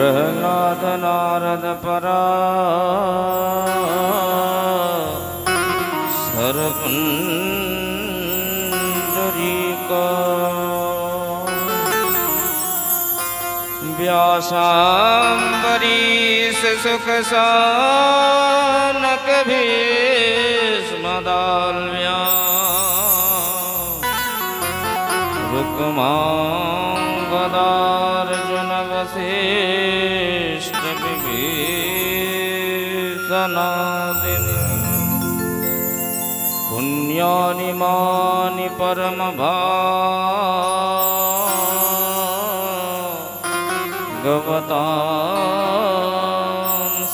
प्रहलाद नारद परा सरपुंडरीका व्यासाम्बरीश सुख सानक भीष्मदाल्व्या रुक्मांगदार्जुन वसिष्ठ विभीषणादिनी पुण्यानि मानि परम भागवतां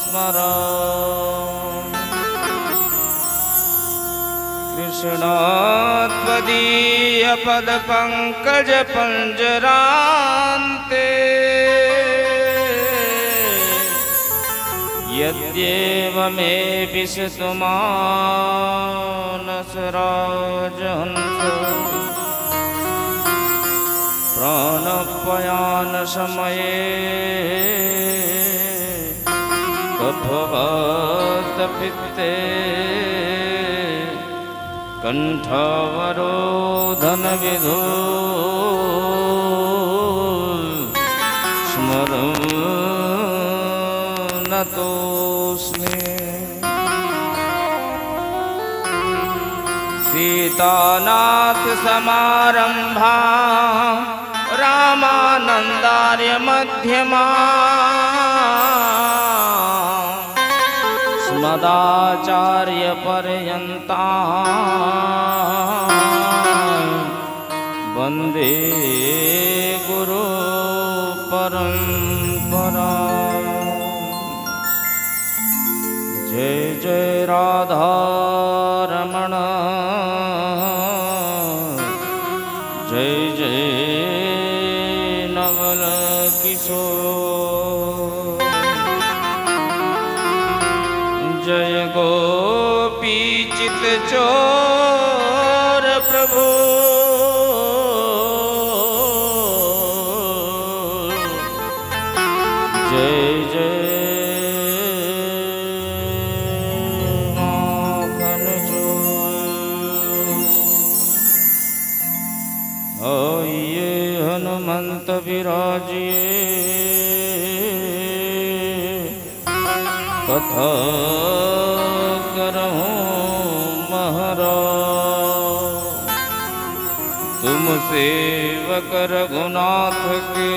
स्मरामि कृष्णात्वदीय पद पंकज पंजरान्ते यद्येव मे विशतु मानस राजहंस प्राणपयान समये कफवात पित्ते कंठावरोधन विधो स्मरणतोऽस्मि सीतानाथ समारंभा रामानंदार्य मध्यमा स्मदाचार्य पर्यन्ता वन्दे गुरु परंपरा। जय जय राधा रमण जय जय नवल किशोर जय गोपी चित चोर प्रभु जय जय माखन चोर। आइए हनुमंत विराजिए कथा करहूँ महाराज तुम सेवक रघुनाथ के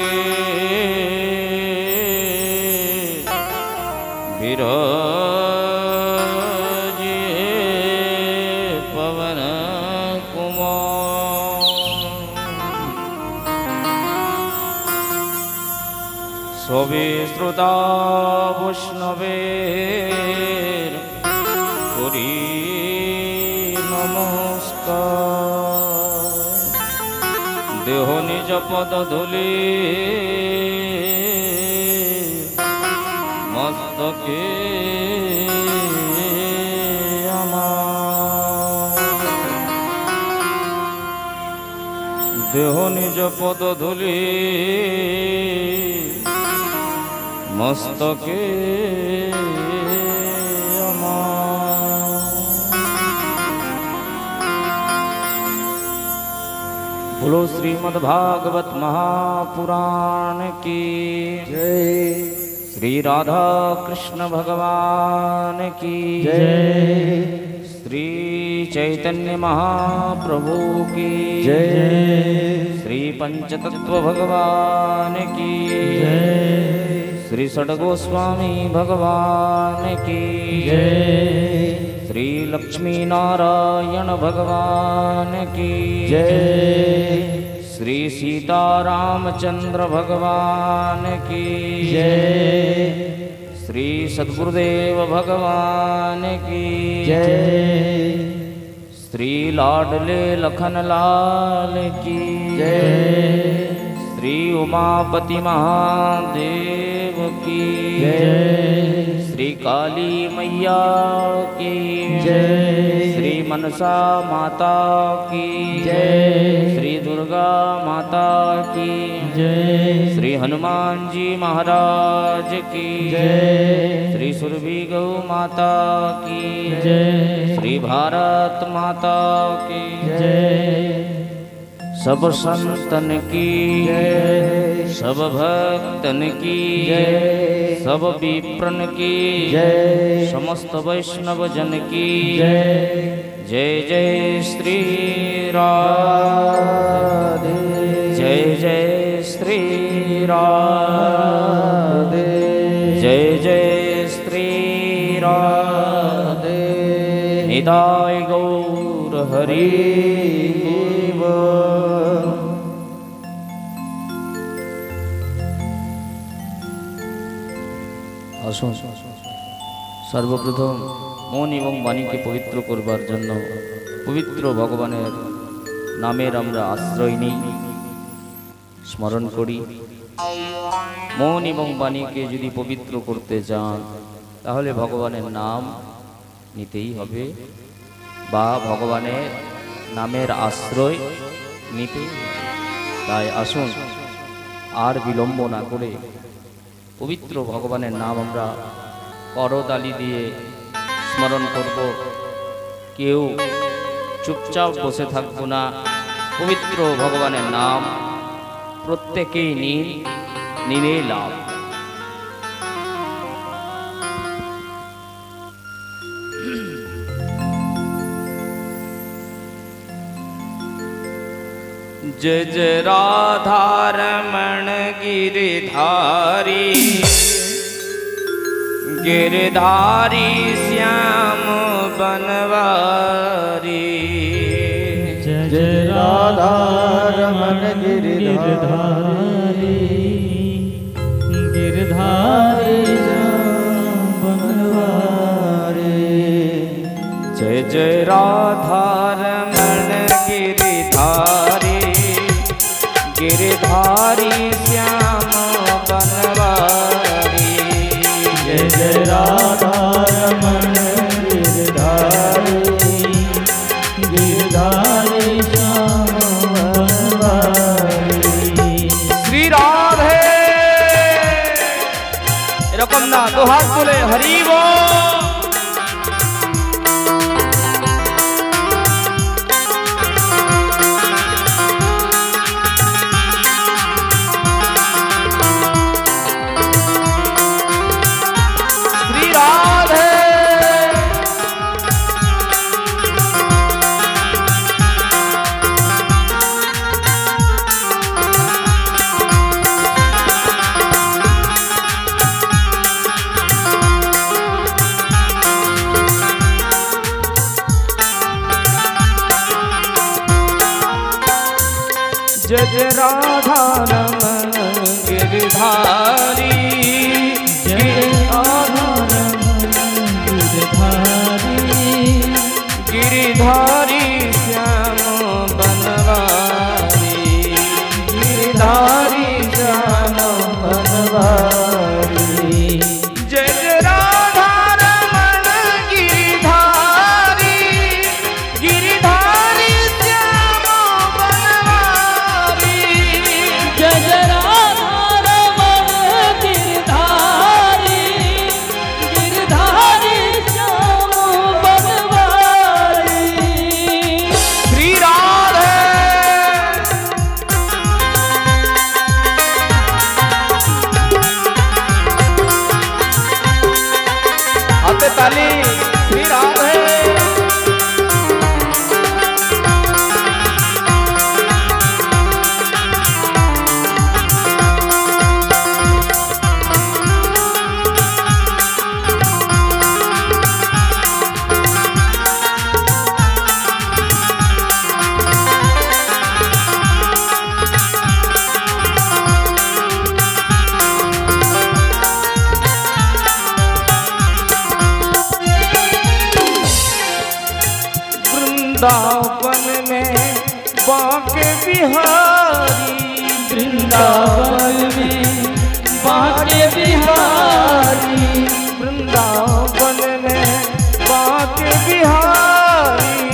विराजिए पवन कुमार। सवे श्रोता वैष्णवेर करि नमस्कार देह निज पद धूलि मस्तके देह निज पद धूलि मस्तके बोलो श्रीमद्भागवत महापुराण की जय। श्री राधा कृष्ण भगवान की जय। श्री चैतन्य महाप्रभु की जय। श्री पंचतत्व भगवान की जय। श्री षड्गोस्वामी भगवान की जय। श्री लक्ष्मी नारायण भगवान की जय। श्री सीतारामचंद्र भगवान की जय। श्री सद्गुरुदेव भगवान की जय। श्री लाडले लखनलाल की जय। श्री उमापति महादेव की जय। श्री काली मैया की जय। श्री मनसा माता की जय। श्री दुर्गा माता की जय। श्री हनुमान जी महाराज की जय। श्री सुरभि गौ माता की जय। श्री भारत माता की जय। सब संतन की जय। सब भक्तन की जय। सब विप्रन की जय। समस्त वैष्णव जन की जय। जय जय श्री राधे। जय जय श्री राधे। जय जय श्री राधे। निताय गौर हरि আসুন সর্বপ্রথম মন এবং বাণীকে পবিত্র করবার জন্য পবিত্র ভগবানের নামের আমরা আশ্রয় নিই, স্মরণ করি। মন এবং বাণীকে যদি পবিত্র করতে চান তাহলে ভগবানের নাম নিতেই হবে বা ভগবানের নামের আশ্রয় নিতেই হবে। তাই আসুন আর বিলম্ব না করে পবিত্র ভগবানের নাম আমরা করতালি দিয়ে স্মরণ করব। কেউ চুপচাপ বসে থাকবো না, পবিত্র ভগবানের নাম প্রত্যেকেই নিন, নিলে লাভ। जय जय राधा रमण गिरधारी, गिरधारी श्याम बनवारी। जय जय राधा रमण गिरधारी, गिरधारी श्याम बनवारी। जय जय राधा रमण गिरधारी, गिरधारी श्याम बनवारी। जय जय राधा रमण गिरधारी, गिरधारी श्याम बनवारी। श्री राधे एरकम ना दो हाथ तुले हरि बोल। जय जय राधा रमण गिरधारी, जय राधा रमण गिरधारी, गिरधारी श्याम बनवारी। गिरधारी श्याम बनवारी। जय जय राधा रमण गिरधारी, गिरधारी श्याम बनवारी। जय जय राधा रमण गिरधारी, गिरधारी श्याम बनवारी। श्री राधे हाथे ताली। श्री राधे वृंदावन में बांके बिहारी। वृंदावन में बांके बिहारी, वृंदावन में बांके बिहारी।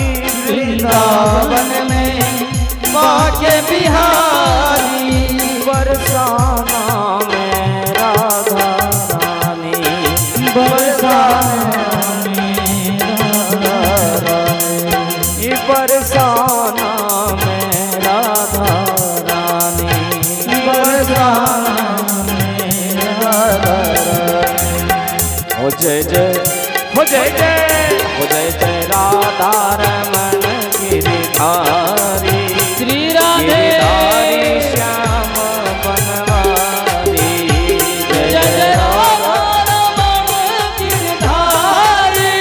बिहारी बरसाना में राधा रानी, बरसाना में राधा रानी, बरसाना में राधा रानी, बरसाना में राधा रानी। हो जय जय, हो जय जय, हो जय जय राधा रमण गिरिधारी, श्री राधे गिरिधारी श्याम बनवारी। जय जय राधा रमण गिरधारी,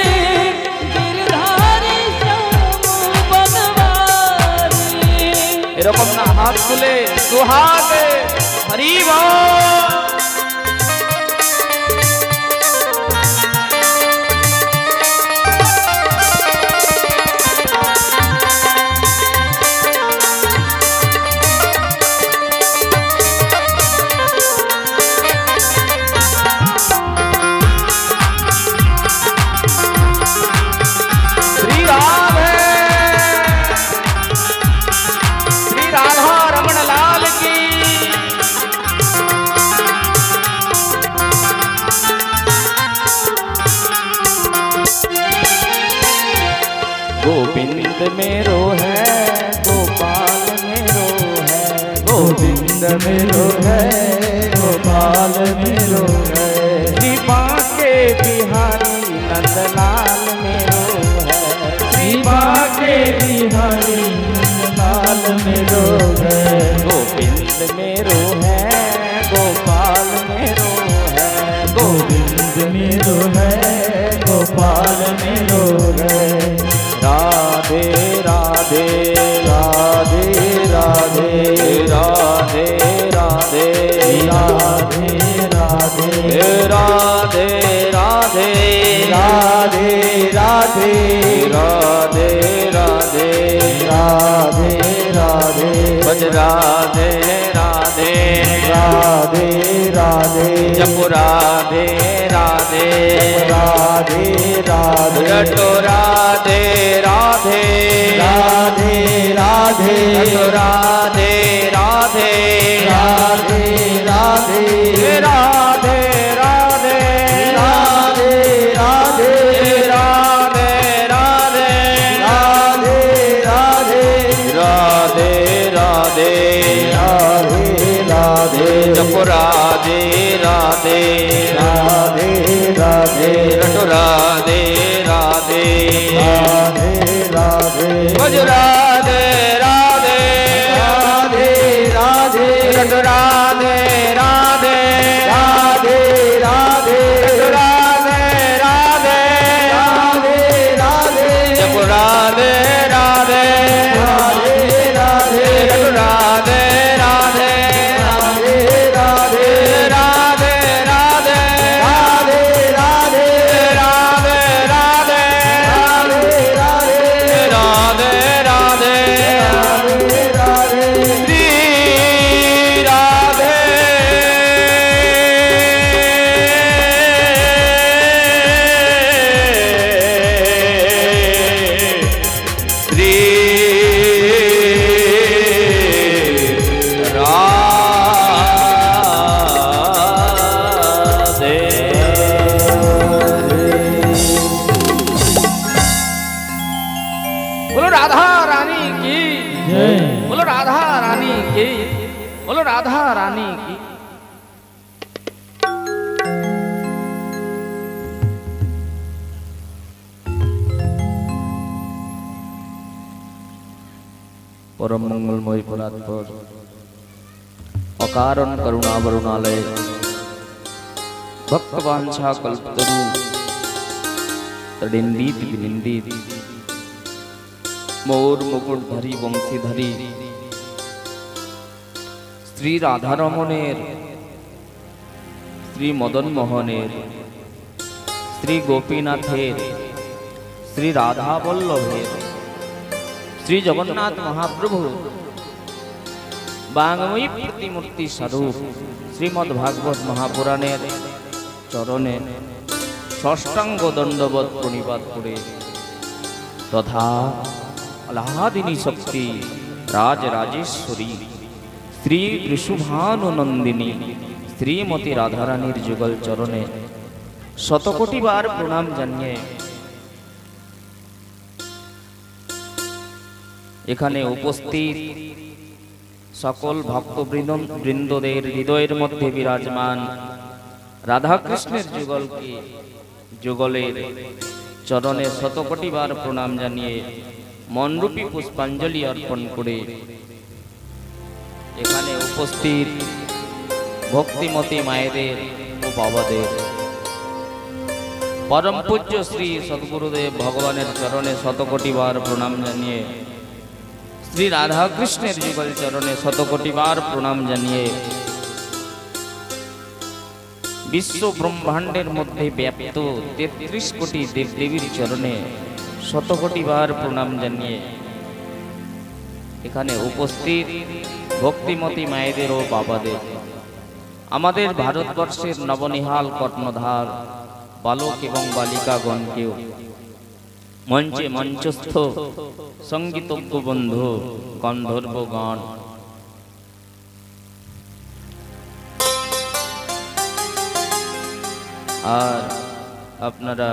गिरधारी श्याम बनवारी। এরকম না হাত তুলে সুহাগে হরি বল। श्री राधे, श्री राधा रमण लाल की। गोविंद मेरो है, गोपाल मेरो है, गोविंद मेरो है, गोपाल मेरो है। कृपा के बिहारी नंदलाल मेरो है, कृपा के बिहारी लाल मेरो है। गोविंद मेरो है, गोपाल मेरो है, गोविंद मेरो है, गोपाल मेरो है। राधे राधे राधे राधे राधे राधे राधे राधे राधे राधे राधे राधे राधे राधे राधे राधे भज राधे राधे राधे राधे जप राधे राधे राधे राधे रटो राधे राधे राधे राधे रटो राधे राधे राधे राधे राधे राधे राधे राधे राधे राधे राधे राधे राधे राधे राधे राधे जप राधे राधे राधे राधे रटो राधे राधे राधे राधे भज राधे राधे राधे राधे रटो राधे राधे राधे राधे रटो राधे राधे राधे राधे जप राधे राधे राधे राधे रटो राधे राधे राधे राधे राधे राधे राधे राधे राधे राधे राधे राधे राधे राधे राधे श्री राधे श्री राधे। बोलो राधा रानी की, जय बोलो राधा रानी की, बोलो राधा रानी की। परम मंगलमय परात्पर अकारण करुणा वरुणालय भक्तवांछा कल्पतरु तडिंदित विनिंदित मोर मुकुट धरी वंशी धरी श्री राधा रमणेर, श्री मदन मोहनेर, श्री गोपीनाथेर, श्री राधा वल्लभेर, श्री जगन्नाथ महाप्रभु बांगमयी प्रतिमूर्ति स्वरूप श्रीमद्भागवत महापुराणेर चरणे षष्टांग दंडवत प्रणिपात करे तथा आह्लादिनी शक्ति राजराजेश्वरी श्री वृषभानुनंदिनी श्रीमती राधारानीर जुगल चरणे शतकोटी बार प्रणाम जानिए एखाने उपस्थित सकल भक्तबृंदोदेर हृदयेर मध्य विराजमान राधा कृष्णेर जुगल की जुगलेर चरणे शतकोटी बार प्रणाम जानिए मनरूपी पुष्पांजलि अर्पण करे एखाने उपस्थित भक्तिमती मायेदेर ओ बाबादेर परम पूज्य श्री सद्गुरुदेव भगवानेर चरणे शतकोटी बार प्रणाम जानिए श्री राधा कृष्णेर जुगल चरणे शतकोटी बार प्रणाम जानिए विश्व ब्रह्मांडेर मध्य व्याप्त 33 कोटी देवदेवीर चरणे शतकोटी बार प्रणाम जानिए एखाने उपस्थित भक्तिमती मायेदेर ओ बाबादेर आमादेर भारतवर्षेर नवनिहाल कर्णधार बालक एवं बालिकागणकेও मंचे मंचस्थ संगीतज्ञ बंधु गंधर्वगण और अपनारा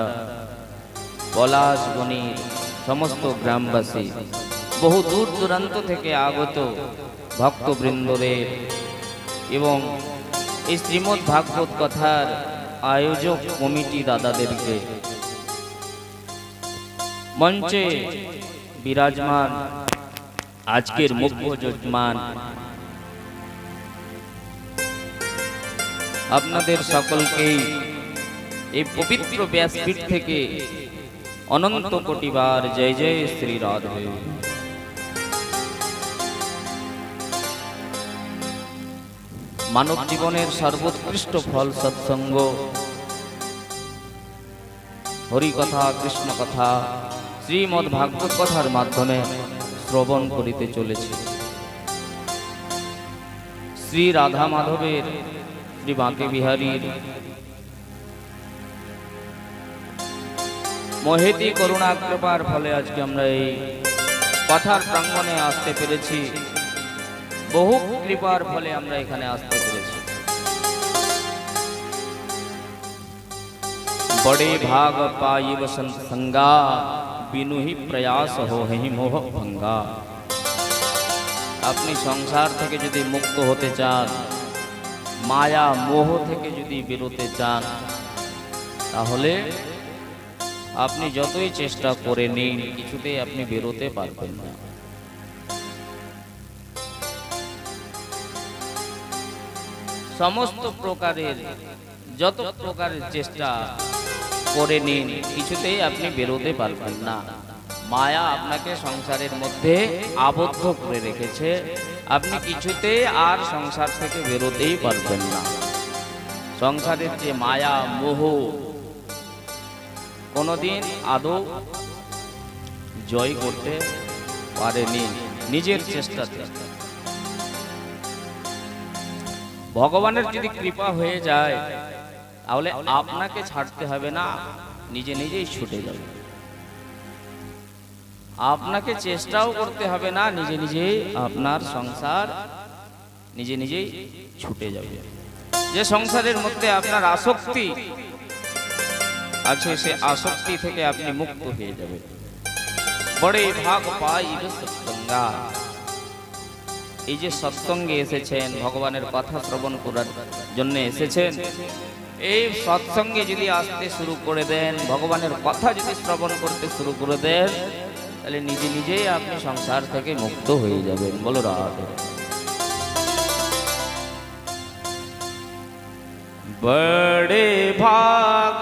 पलाशबनीर समस्त ग्रामबासी बहु दूर दूरान्त थेके आगत भक्तबृंददेर एवं এই শ্রীমদ ভাগবত কথার আয়োজক কমিটি দাদাদেরকে মঞ্চে বিরাজমান আজকের মুখ্য যজমান আপনাদের সকলকেই এই পবিত্র ব্যাসপীঠ থেকে অনন্ত কোটিবার জয় জয় শ্রী রাধে। मानव जीवनेर सर्वोत्कृष्ट फल सत्संग हरि कथा कृष्ण कथा श्रीमद् भागवत कथार माध्यमे श्रवण करिते चलेछि। श्री राधा माधवेर श्री बांके बिहारीर महेती करुणा कृपार फले आज के आमरा एई कथार प्रांगणे आसते पेरेछि। बहु कृपार फले आमरा एखाने आसते पेरेछि। बड़े भाग पाइब संगा बिनु ही प्रयास हो ही मोह भंगा। अपनी संसार थेके यदि मुक्त होते चान माया मोह थेके यदि बेरोते चान ताहले अपनी যতই চেষ্টা করে নিন কিছুতেই আপনি বেরোতে পারবেন না। समस्त प्रकारेर যত প্রকারের চেষ্টা করে নিন কিছুতেই আপনি বেরোতে পারবেন না। মায়া আপনাকে সংসারের মধ্যে আবদ্ধ করে রেখেছে, আপনি কিছুতেই আর সংসার থেকে বেরোতেই পারবেন না। সংসারের যে মায়া মোহ কোনোদিন আদৌ জয় করতে পারেনি নিজের চেষ্টাতে। ভগবানের যদি কৃপা হয়ে যায় তাহলে আপনাকে ছাড়তে হবে না, নিজে নিজেই ছুটে যাবে। আপনাকে চেষ্টাও করতে হবে না, নিজে নিজেই আপনার সংসার নিজে নিজেই ছুটে যাবে। যে সংসারের মধ্যে আপনার আসক্তি আছে সে আসক্তি থেকে আপনি মুক্ত হয়ে যাবেন। বড়ে ভাগ পাইব সৎসঙ্গা। এই যে সৎসঙ্গে এসেছেন ভগবানের কথা শ্রবণ করার জন্য এসেছেন, এই সৎসঙ্গে যদি আসতে শুরু করে দেন ভগবানের কথা যদি শ্রবণ করতে শুরু করে দেন তাহলে নিজে নিজেই আপনি সংসার থেকে মুক্ত হয়ে যাবেন। বলো রাধে। बड़े भाग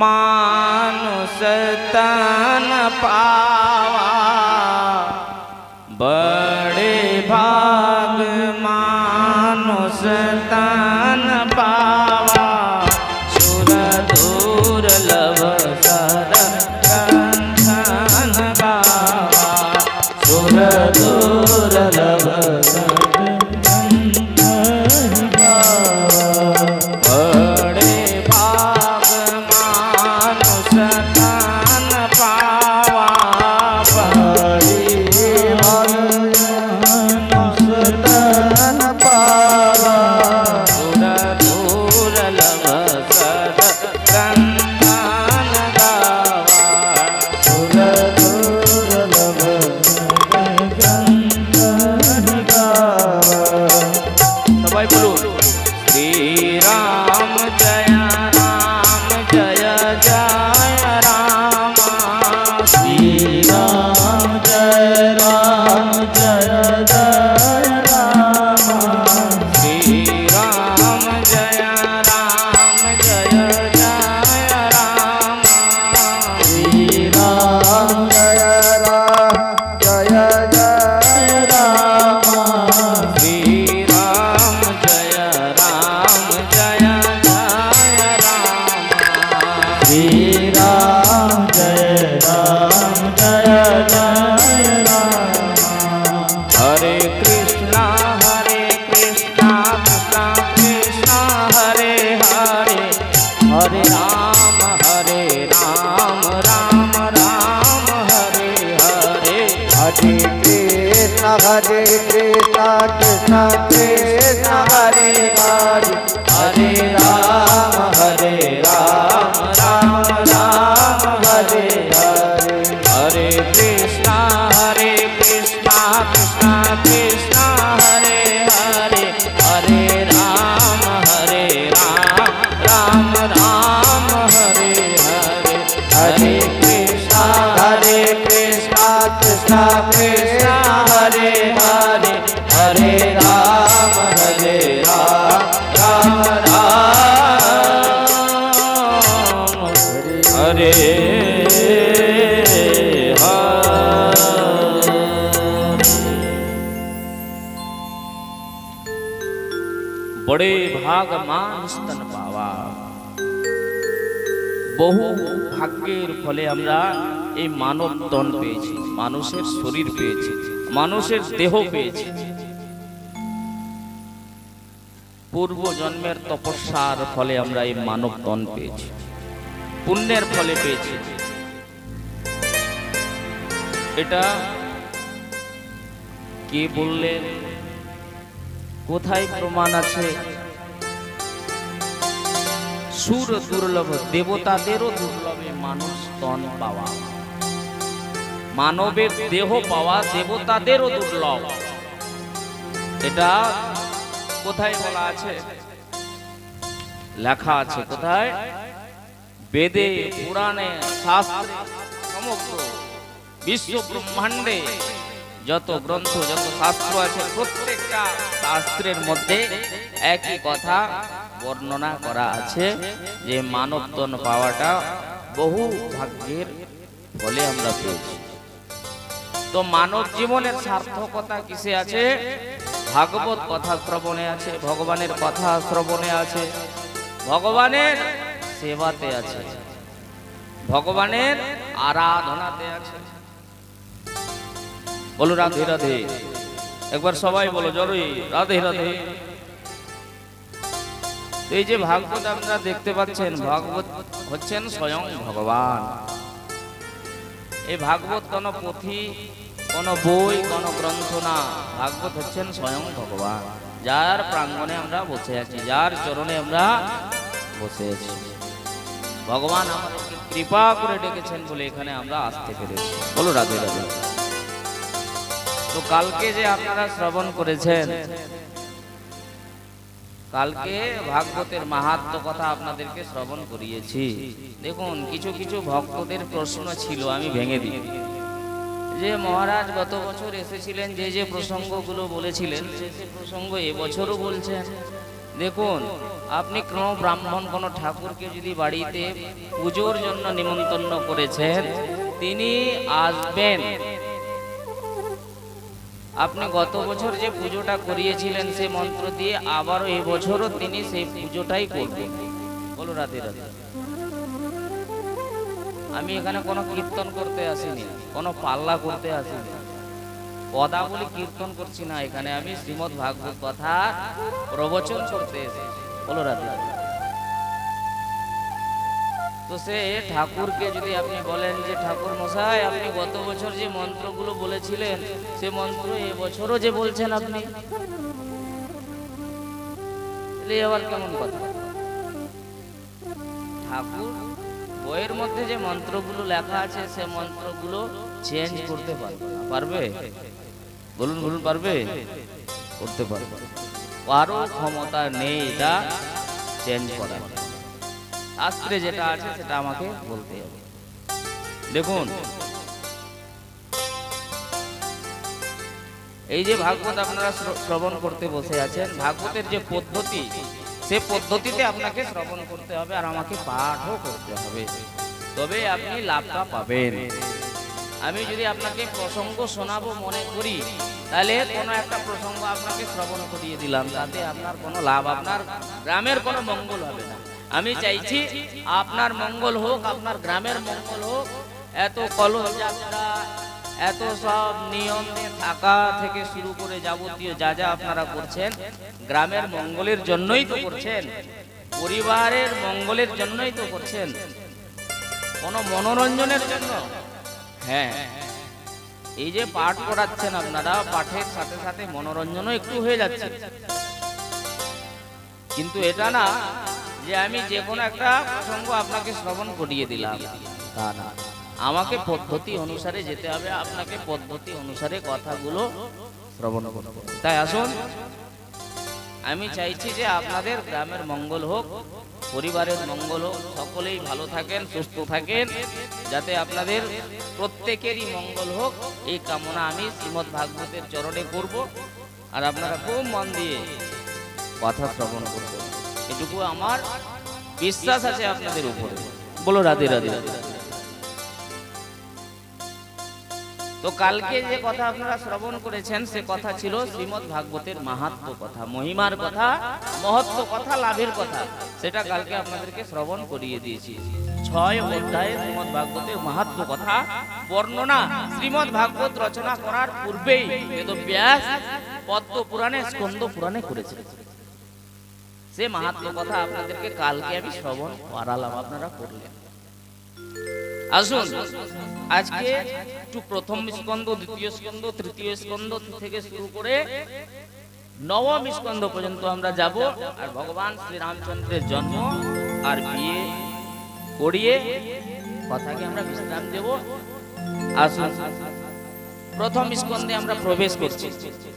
मानुष तन पावा, बड़े भाग मानुष तन पावा, सुर दुर्लभ सर कंठन गावा, सुर दुर्लभ हरि সবাই বলুন শ্রীরাম জয় জয় রাম श्रीराम जय राम जय जय राम श्रीराम जय जय राम श्रीराम जय राम जय जय राम श्रीराम जय जय राम श्रीराम जय राम जय जय राम हरे कृष्णा कृष्णा कृष्णा हरे हरे हरे राम राम राम हरे हरे हरे कृष्ण कृष्ण कृष्ण हरे हरे हरे राम राम राम हरे हरे हरे कृष्णा कृष्णा कृष्णा हरे हरे हरे राम राम राम हरे हरे हरे कृष्ण कृष्ण कृष्ण हरे हरे हरे राम राम राम हरे बड़े भाग मान स्तन पावा বহু ভাগ্যের ফলে আমরা এই মানব তন পেয়েছি, মানুষের শরীর পেয়েছি, মানুষের দেহ পেয়েছি। পূর্ব জন্মের তপস্যার ফলে আমরা এই মানব তন পেয়েছি, পুণ্যের ফলে পেয়েছি। এটা কে বললেন? কোথায় প্রমাণ আছে? সুর দুর্লভ, দেবতাদেরও দুর্লভে মানুষ তন পাওয়া, মানবের দেহ পাওয়া দেবতাদেরও দুর্লভ। এটা কোথায় বলা আছে? লেখা আছে কোথায়? বেদে, পুরাণে, শাস্ত্রে, সমগ্র বিশ্ব ব্রহ্মাণ্ডে যত গ্রন্থ, যত শাস্ত্র আছে, প্রত্যেকটা শাস্ত্রের মধ্যে একই কথা বর্ণনা করা আছে যে মানব তন পাওয়াটা বহু ভাগ্যের ফলে আমরা পেয়েছি। তো মানব জীবনের সার্থকতা কিসে আছে? ভাগবত কথা শ্রবণে আছে, ভগবানের কথা শ্রবণে আছে, ভগবানের সেবাতে আছে, ভগবানের আরাধনাতে আছে। বলো রাধে রাধে, একবার সবাই বলো জোরে রাধে রাধে। এই যে ভাগবত আপনারা দেখতে পাচ্ছেন, ভাগবত হচ্ছেন স্বয়ং ভগবান। এই ভাগবত কোন পুঁথি, কোন বই, কোন গ্রন্থ না, ভাগবত হচ্ছেন স্বয়ং ভগবান, যার প্রাঙ্গণে আমরা বসে আছি, যার চরণে আমরা বসে আছি। ভগবান আমাদেরকে কৃপা করে ডেকেছেন বলে এখানে আমরা আসতে পেরেছি। বলো রাধে রাধে। তো কালকে যে আপনারা শ্রবণ করেছেন, কালকে ভাগবতের মাহাত্ম্য কথা আপনাদেরকে শ্রবণ করিয়েছি। দেখুন, কিছু কিছু ভক্তদের প্রশ্ন ছিল, আমি ভেঙে দিই। যে মহারাজ গত বছর এসেছিলেন, যে যে প্রসঙ্গগুলো বলেছিলেন সে প্রসঙ্গ এবছরও বলছেন। দেখুন, আপনি কোনো ব্রাহ্মণ, কোনো ঠাকুরকে যদি বাড়িতে পুজোর জন্য নিমন্ত্রণ করেছেন, তিনি আসবেন। আপনি গত বছর যে পুজোটা করিয়েছিলেন সে মন্ত্র দিয়ে আবারও এবছরও তিনি সেই পুজোটাই করবেন। বলো রাধে রাধে। আমি এখানে কোনো কীর্তন করতে আসিনি, কোনো পাল্লা করতে আসিনি, পদাবলী কীর্তন করছি না। এখানে আমি শ্রীমদ্ ভাগবত কথা প্রবচন করতে এসেছি। বলো রাধে রাধে। তো সে ঠাকুরকে যদি আপনি বলেন যে ঠাকুর মশাই, আপনি গত বছর যে মন্ত্রগুলো বলেছিলেন সে মন্ত্র এবছরও যে বলছেন আপনি, আবার কেমন কথা? ঠাকুর বইয়ের মধ্যে যে মন্ত্রগুলো লেখা আছে সে মন্ত্রগুলো চেঞ্জ করতে পারবে? বলুন বলুন, পারবে? করতে পারবে। কারো ক্ষমতা নেই এটা চেঞ্জ করার। শাস্ত্রে যেটা আছে সেটা আমাকে বলতে হবে। দেখুন, এই যে ভাগবত আপনারা শ্রবণ করতে বসে আছেন, ভাগবতের যে পদ্ধতি, সে পদ্ধতিতে আপনাকে শ্রবণ করতে হবে আর আমাকে পাঠও করতে হবে, তবে আপনি লাভটা পাবেন। আমি যদি আপনাকে প্রসঙ্গ শোনাবো মনে করি, তাহলে কোনো একটা প্রসঙ্গ আপনাকে শ্রবণ করিয়ে দিলাম, তাতে আপনার কোনো লাভ, আপনার গ্রামের কোনো মঙ্গল হবে না। আমি চাইছি আপনার মঙ্গল হোক, আপনার গ্রামের মঙ্গল হোক। এত কলহ যাত্রা, এত সব নিয়মে থাকা থেকে শুরু করে যাবতীয় যা যা আপনারা করছেন, গ্রামের মঙ্গলের জন্যই তো করছেন, পরিবারের মঙ্গলের জন্যই তো করছেন, কোনো মনোরঞ্জনের জন্য। হ্যাঁ, এই যে পাঠ করাচ্ছেন আপনারা, পাঠের সাথে সাথে মনোরঞ্জনও একটু হয়ে যাচ্ছে। কিন্তু এটা না যে আমি যে কোনো একটা প্রসঙ্গ আপনাকে শ্রবণ করিয়ে দিলাম, তা না। আমাকে পদ্ধতি অনুসারে যেতে হবে, আপনাকে পদ্ধতি অনুসারে কথাগুলো শ্রবণ করতে হবে। তাই আসুন, আমি চাইছি যে আপনাদের গ্রামের মঙ্গল হোক, পরিবারের মঙ্গল হোক, সকলেই ভালো থাকেন, সুস্থ থাকেন, যাতে আপনাদের প্রত্যেকেরই মঙ্গল হোক, এই কামনা আমি শ্রীমদ্ ভাগবতের চরণে করব। আর আপনারা খুব মন দিয়ে কথা শ্রবণ করবেন, এটুকু আমার বিশ্বাস আছে আপনাদের উপরে। বলো রাধে রাধে। তো কালকে যে কথা আপনারা শ্রবণ করেছেন, সে কথা ছিল শ্রীমদ্ ভাগবতের মাহাত্ম্য কথা, মহিমার কথা, মহত্ব কথা, লাভের কথা। সেটা কালকে আপনাদেরকে শ্রবণ করিয়ে দিয়েছি। 6 অধ্যায়ে শ্রীমদ্ ভাগবতের মাহাত্ম্য কথা বর্ণনা শ্রীমদ্ ভাগবত রচনা করার পূর্বেই বেদব্যাস পদ্ম পুরাণে, স্কন্দ পুরাণে করেছে। সে মাহাত্ম্য কথা আপনাদেরকে কালকে আমি শ্রবণ করালাম, আপনারা করলেন। আসুন, আজকে একটু প্রথম স্কন্দ, দ্বিতীয় স্কন্দ, তৃতীয় স্কন্দ থেকে শুরু করে নবম স্কন্দ পর্যন্ত আমরা যাব। আর ভগবান শ্রী রামচন্দ্রের জন্ম আর বিয়ে করিয়ে কথাকে আমরা বিশ্রাম দেব। আসুন, প্রথম স্কন্ধে আমরা প্রবেশ করছি।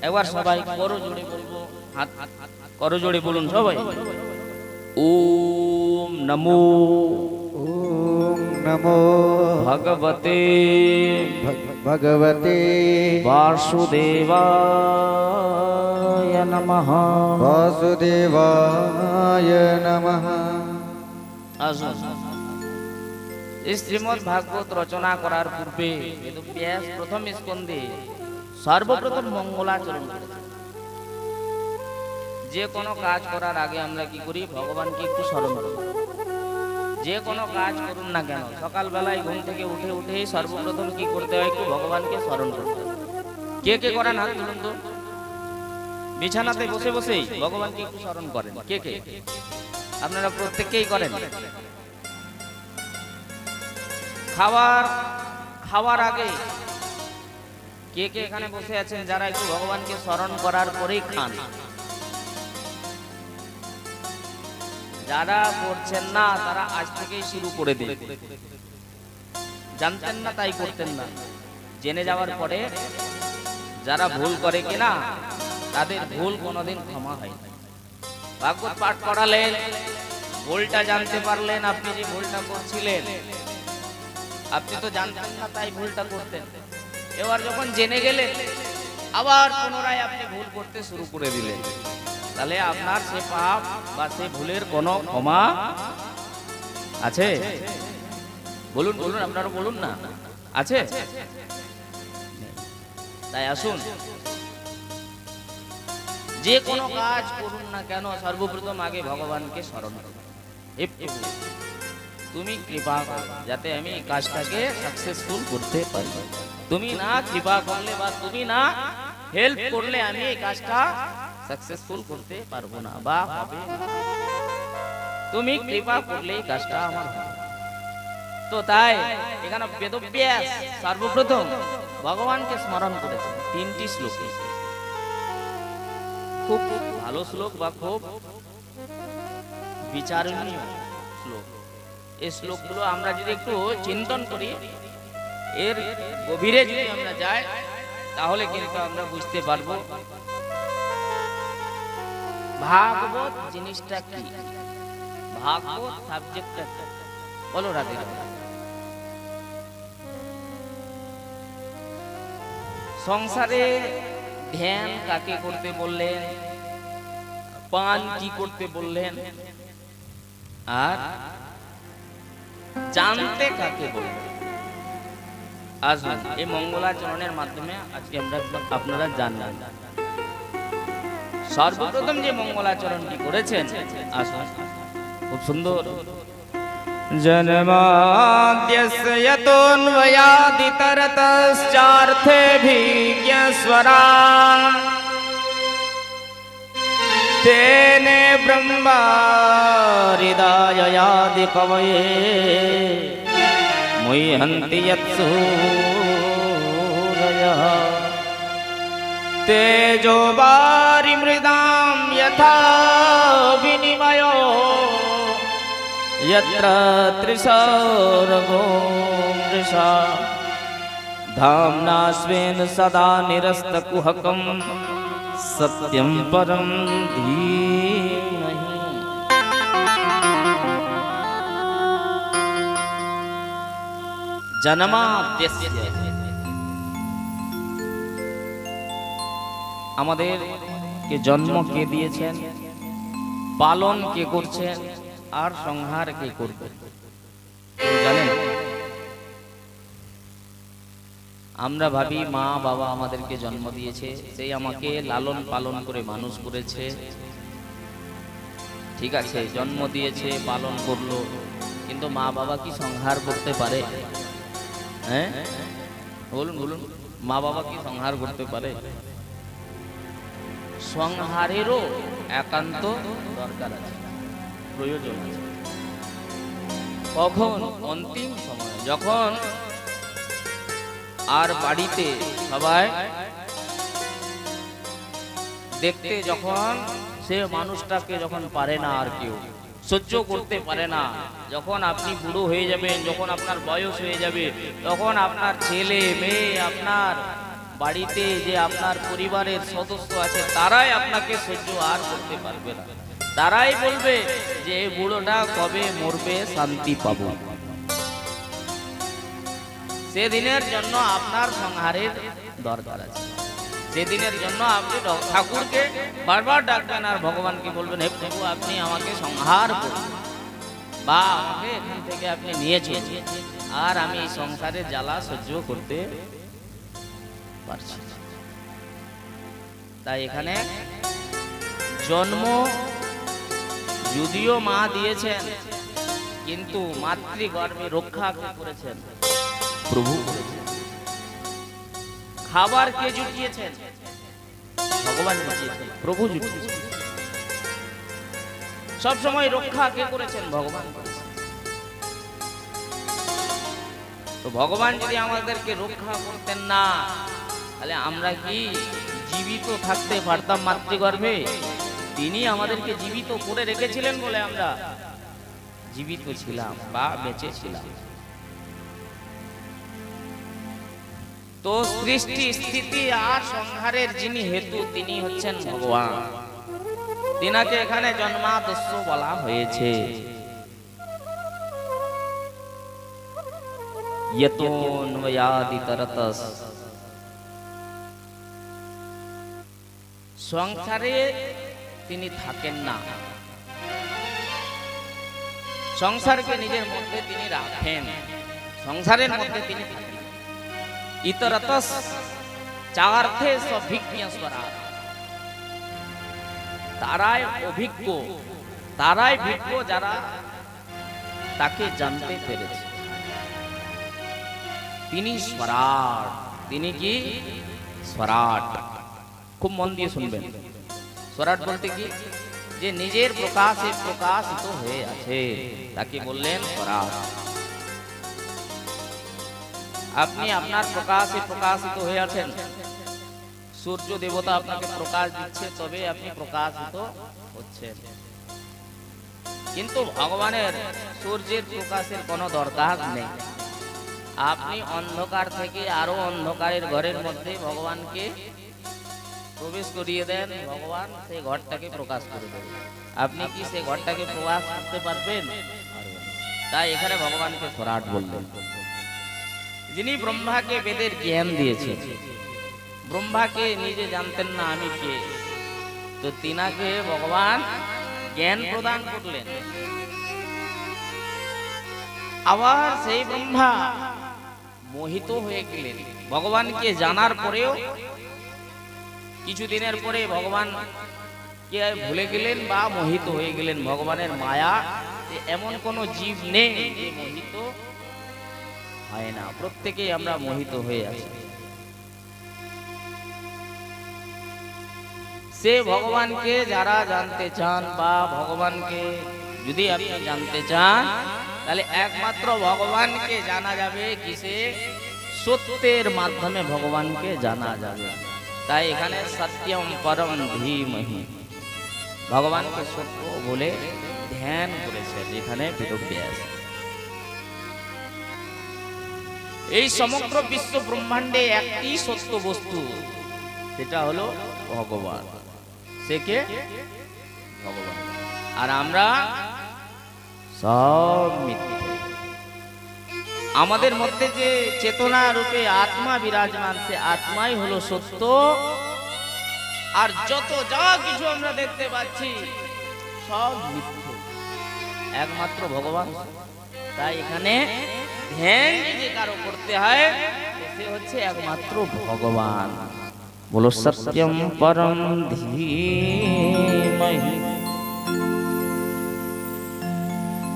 একবার সবাই করজোড়ে বলবো, হাত করজোড়ে বলুন সবাই, ওম নমো নমো ভগবতে ভগবতে বাসুদেবায় নমঃ। বাসুদেবায় নমঃ। আসুন, এই শ্রীমদ্ ভাগবত রচনা করার পূর্বে বেদব্যাস প্রথম স্কন্ধে সর্বপ্রথম মঙ্গলাচরণ করেছেন। যে কোনো কাজ করার আগে আমরা কি করি? ভগবানকে একটু স্মরণ করি। যে কোনো কাজ করুন না কেন, সকালবেলায় ঘুম থেকে উঠেই সর্বপ্রথম কি করতে হয়? একটু ভগবানকে স্মরণ করতে হয়। কে কে করেন হাত তুলুন তো। বিছানাতে বসে বসেই ভগবানকে একটু স্মরণ করেন কে কে? আপনারা প্রত্যেককেই করেন। খাওয়ার আগে কে কে এখানে বসে আছেন যারা একটু ভগবানকে স্মরণ করার পরেই খান? যারা করছেন না তারা আজ থেকেই শুরু করে দিন। জানতেন না তাই করতেন না, জেনে যাওয়ার পরে যারা ভুল করে কিনা তাদের ভুল কোনোদিন ক্ষমা হয় না। ভাগবত পাঠ করালেন, ভুলটা জানতে পারলেন, আপনি যে ভুলটা করছিলেন আপনি তো জানতেন না তাই ভুলটা করতেন। এবার যখন জেনে গেলেন আবার পুনরায় আপনি ভুল করতে শুরু করে দিলেন, তাহলে আপনার সে পাপ বা সে ভুলের কোনো ক্ষমা আছে? বলুন বলুন, আপনারা বলুন না, আছে? তাই আসুন, যে কোনো কাজ করুন না কেন সর্বপ্রথম আগে ভগবানকে স্মরণ করুন। হে প্রভু, তুমি কৃপা করো যাতে আমি এই কাজটাকে সাকসেসফুল করতে পারি। তুমি না কৃপা করলে বা তুমি না হেল্প করলে আমি এই কাজটা সাকসেসফুল করতে পারবো না বা হবে না। তুমি কৃপা করলে এই কাজটা আমার হবে। তো তাই এখানে বেদব্যাস সর্বপ্রথম ভগবানকে স্মরণ করেছে 3টি শ্লোকে। খুব ভালো শ্লোক বা খুব বিচারণীয় শ্লোক। এই শ্লোকগুলো আমরা যদি একটু চিন্তন করি, এর গভীরে যদি আমরা যাই, তাহলে কিন্তু আমরা বুঝতে পারবো ভাগবত জিনিসটা কি, ভাগবত সাবজেক্টটা কি? বলো রাধে রাধে। সংসারে ধ্যান কাকে করতে বললেন, পান কি করতে বললেন, আর জানতে কাকে বললেন? আসুন এই মঙ্গলাচরণের মাধ্যমে আজকে আমরা আপনারা জানলেন। সর্বপ্রথম যে মঙ্গলাচরণটি করেছেন, আসুন খুব সুন্দর। জন্মাদ্যস্য যতোন্ময়াদিতরতশ্চার্থেভিজ্ঞস্বরা তেনে ব্রহ্মা হৃদয়াদি কবয়ে মুহ্যন্তি যৎসূরয়ঃ তেজো বারিমৃদাম যথা বিনিময়ো यत्र त्रिसर्गो मृषा धाम्ना स्वेन सदा निरस्तकुहकं सत्यं परं धीमहि। जन्माद्यस्य আমাদেরকে জন্ম কে দিয়েছেন, পালন কে করছেন, আর সংহার কে করবে জানেন? আমরা ভাবি মা বাবা আমাদেরকে জন্ম দিয়েছে, সেই আমাকে লালন পালন করে মানুষ করেছে, ঠিক আছে, জন্ম দিয়েছে, পালন করলো, কিন্তু মা বাবা কি সংহার করতে পারে? হ্যাঁ বলুন বলুন, মা বাবা কি সংহার করতে পারে? সংহারেরও একান্ত দরকার আছে, প্রয়োজন আছে। কখন? অন্তিম সময়, যখন আর বাড়িতে সবাই দেখতে, যখন সে মানুষটাকে যখন পারে না, আর কেউ সহ্য করতে পারে না, যখন আপনি বুড়ো হয়ে যাবেন, যখন আপনার বয়স হয়ে যাবে, তখন আপনার ছেলে মেয়ে, আপনার বাড়িতে যে আপনার পরিবারের সদস্য আছে, তারাই আপনাকে সহ্য আর করতে পারবে না। তারাই বলবে যে এই বুড়োটা কবে মরবে, শান্তি পাবো। সেদিনের জন্য আপনার সংহারের দরকার আছে। সেদিনের জন্য আপনি ঠাকুরকে বারবার ডাকবেন আর ভগবানকে বলবেন, হে প্রভু আপনি আমাকে সংহার করুন, বা আমাকে এখান থেকে আপনি নিয়েছেন, আর আমি সংসারের জ্বালা সহ্য করতে পারছি। তাই এখানে জন্ম যদিও মা দিয়েছেন, কিন্তু মাতৃগর্ভে রক্ষা কে করেছেন? প্রভু করেছেন। খাবার কে জুটিয়েছেন? ভগবান জুটিয়েছেন, প্রভু জুটিয়েছেন। সব সময় রক্ষা কে করেছেন? ভগবান করেছেন। তো ভগবান যদি আমাদেরকে রক্ষা করতেন না, তাহলে আমরা কি জীবিত থাকতে পারতাম মাতৃগর্ভে? তিনি আমাদেরকে জীবিত করে রেখেছিলেন বলে আমরা জীবিত ছিলাম বা বেঁচে ছিলাম। তো সৃষ্টি স্থিতি আর সংহারের যিনি হেতু, তিনি হচ্ছেন ভগবান। তিনাকে এখানে জন্মাদস্য বলা হয়েছে। यतोऽन्वयादितरतस्, সংসারে তিনি থাকেন না, সংসারকে নিজের মধ্যে তিনি রাখেন, সংসারের মধ্যে তিনি থাকেন। ইতরতস চার্থে সভিজ্ঞস্বরা, তারাই অভিজ্ঞ, তারাই ভিজ্ঞ যারা তাকে জানতে পেরেছে। তিনি স্বরাট। তিনি কি? স্বরাট। খুব মন দিয়ে শুনবেন। স্বরাট বলতে কি? যে নিজের প্রকাশে প্রকাশিত হয়ে আছে, তাকে বললেন স্বরাট। আপনি আপনার প্রকাশে প্রকাশিত হয়ে আছেন, সূর্য দেবতা আপনাকে প্রকাশ দিচ্ছে, তবে আপনি প্রকাশিত হচ্ছেন। কিন্তু ভগবানের সূর্যের প্রকাশের কোনো দরকার নেই। আপনি অন্ধকার থেকে আরো অন্ধকারের ঘরের মধ্যে ভগবানকে প্রবেশ করিয়ে দেন, ভগবান সেই ঘরটাকে প্রকাশ করে দেবেন। আপনি কি সেই ঘরটাকে প্রকাশ করতে পারবেন? তাই এখানে ভগবানকে সরাট বললেন। যিনি ব্রহ্মাকে বেদের জ্ঞান দিয়েছেন, ব্রহ্মাকে নিজে জানতেন না আমি কে, তো তিনাকে ভগবান জ্ঞান প্রদান করলেন। আবার সেই ব্রহ্মা মোহিত হয়ে গেলেন ভগবানকে জানার পরেও। কিছুদিনের পরে ভগবান কে ভুলে গেলেন বা মোহিত হয়ে গেলেন। ভগবানের মায়া, এমন কোন জীব নেই যে মোহিত হয় না, প্রত্যেকেই আমরা মোহিত হয়ে আছি। সে ভগবানকে যারা জানতে চান বা ভগবানকে যদি আপনি জানতে চান, তাহলে একমাত্র ভগবানকে জানা যাবে কিসে? সত্যের মাধ্যমে ভগবানকে জানা যাবে। তাই এখানে সত্যম পরম ধীমহি, ভগবানকে সত্য বলে ধ্যান করেছে যেখানে বেদব্যাস। এই সমগ্র বিশ্ব ব্রহ্মাণ্ডে একটি সত্য বস্তু, সেটা হলো ভগবান। সে কে? ভগবান। আর আমরা সব মিথ্যে। আমাদের মধ্যে যে চেতনা রূপে আত্মা বিরাজমান, সে আত্মাই হলো সত্য। আর যত যা কিছু আমরা দেখতে পাচ্ছি সব মিথ্যে, একমাত্র ভগবান। তাই এখানে ধ্যান যে কারো করতে হয়, সে হচ্ছে একমাত্র ভগবান। বলো সত্যম পরম ধীমহি।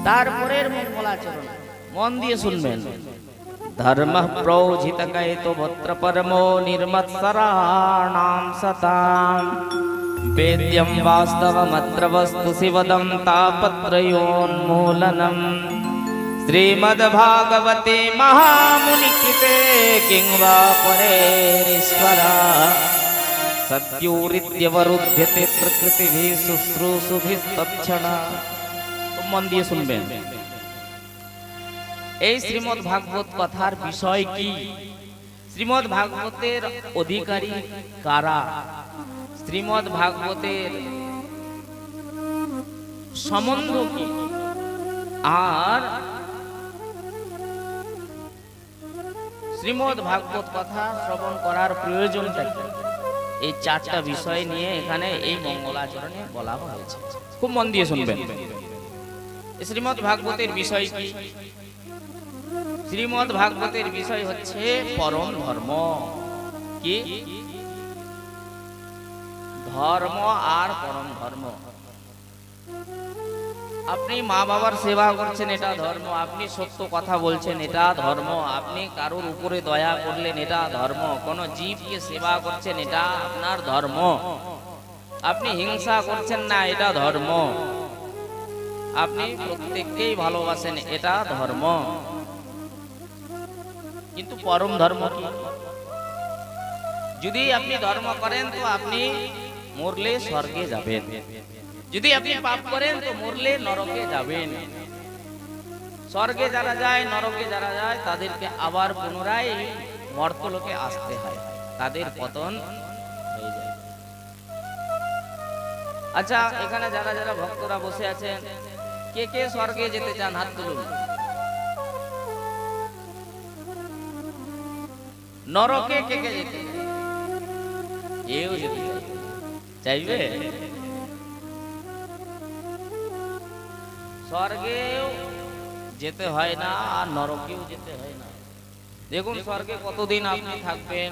তারপরের মঙ্গলাচরণ মন দিয়ে শুনবেন। ধর্ম প্রৌজিত কয়তো ভদ্র পরমো নির্মৎসরাণাম সতাম বেদ্যম বাস্তবমত্র বস্তু শিবদম তাপত্রয়োন্মূলনম শ্রীমদ্ভাগবতে মহামুনিकृते কিং वा পরেশ্বরা সদ্যোরিত্যবরুধ্যতে প্রকৃতিভিঃ শুশ্রূষুভিস্তৎক্ষণা। মন দিয়ে শুনবেন। এই শ্রীমদ্ ভাগবত কথার বিষয় কি? শ্রীমদ্ ভাগবতের অধিকারী কারা? শ্রীমদ্ ভাগবতের সম্বন্ধ কি? আর শ্রীমদ্ ভাগবত কথা শ্রবণ করার প্রয়োজনটা কি? এই চারটা বিষয় নিয়ে এখানে এই মঙ্গলাচরণে বলা হয়েছে। খুব মন দিয়ে শুনবেন। শ্রীমদ্ ভাগবতের বিষয় কি? শ্রীমদ্ ভাগবতের বিষয় হচ্ছে পরম ধর্ম। কি ধর্ম? আর পরম ধর্ম। আপনি মা বাবার সেবা করছেন, এটা ধর্ম। আপনি সত্য কথা বলছেন, এটা ধর্ম। আপনি কারোর উপরে দয়া করলেন, এটা ধর্ম। কোন জীবকে সেবা করছেন, এটা আপনার ধর্ম। আপনি হিংসা করছেন না, এটা ধর্ম। আপনি প্রত্যেককেই ভালোবাসেন, এটা ধর্ম। কিন্তু পরম ধর্ম কি? যদি আপনি ধর্ম করেন তো আপনি মরলে স্বর্গে যাবেন, যদি আপনি পাপ করেন তো মরলে নরকে যাবেন। স্বর্গে যারা যায়, নরকে যারা যায়, তাদেরকে আবার পুনরায় মর্তলোকে আসতে হয়, তাদের পতন হয়ে যায়। আচ্ছা, এখানে যারা যারা ভক্তরা বসে আছেন, কে কে স্বর্গে যেতে চান? হাত তুলুন। নরকে কে কে যেতে কেউ যেতে চাইবে? স্বর্গেও যেতে হয় না, আর নরকেও যেতে হয় না। দেখুন স্বর্গে কতদিন আপনি থাকবেন?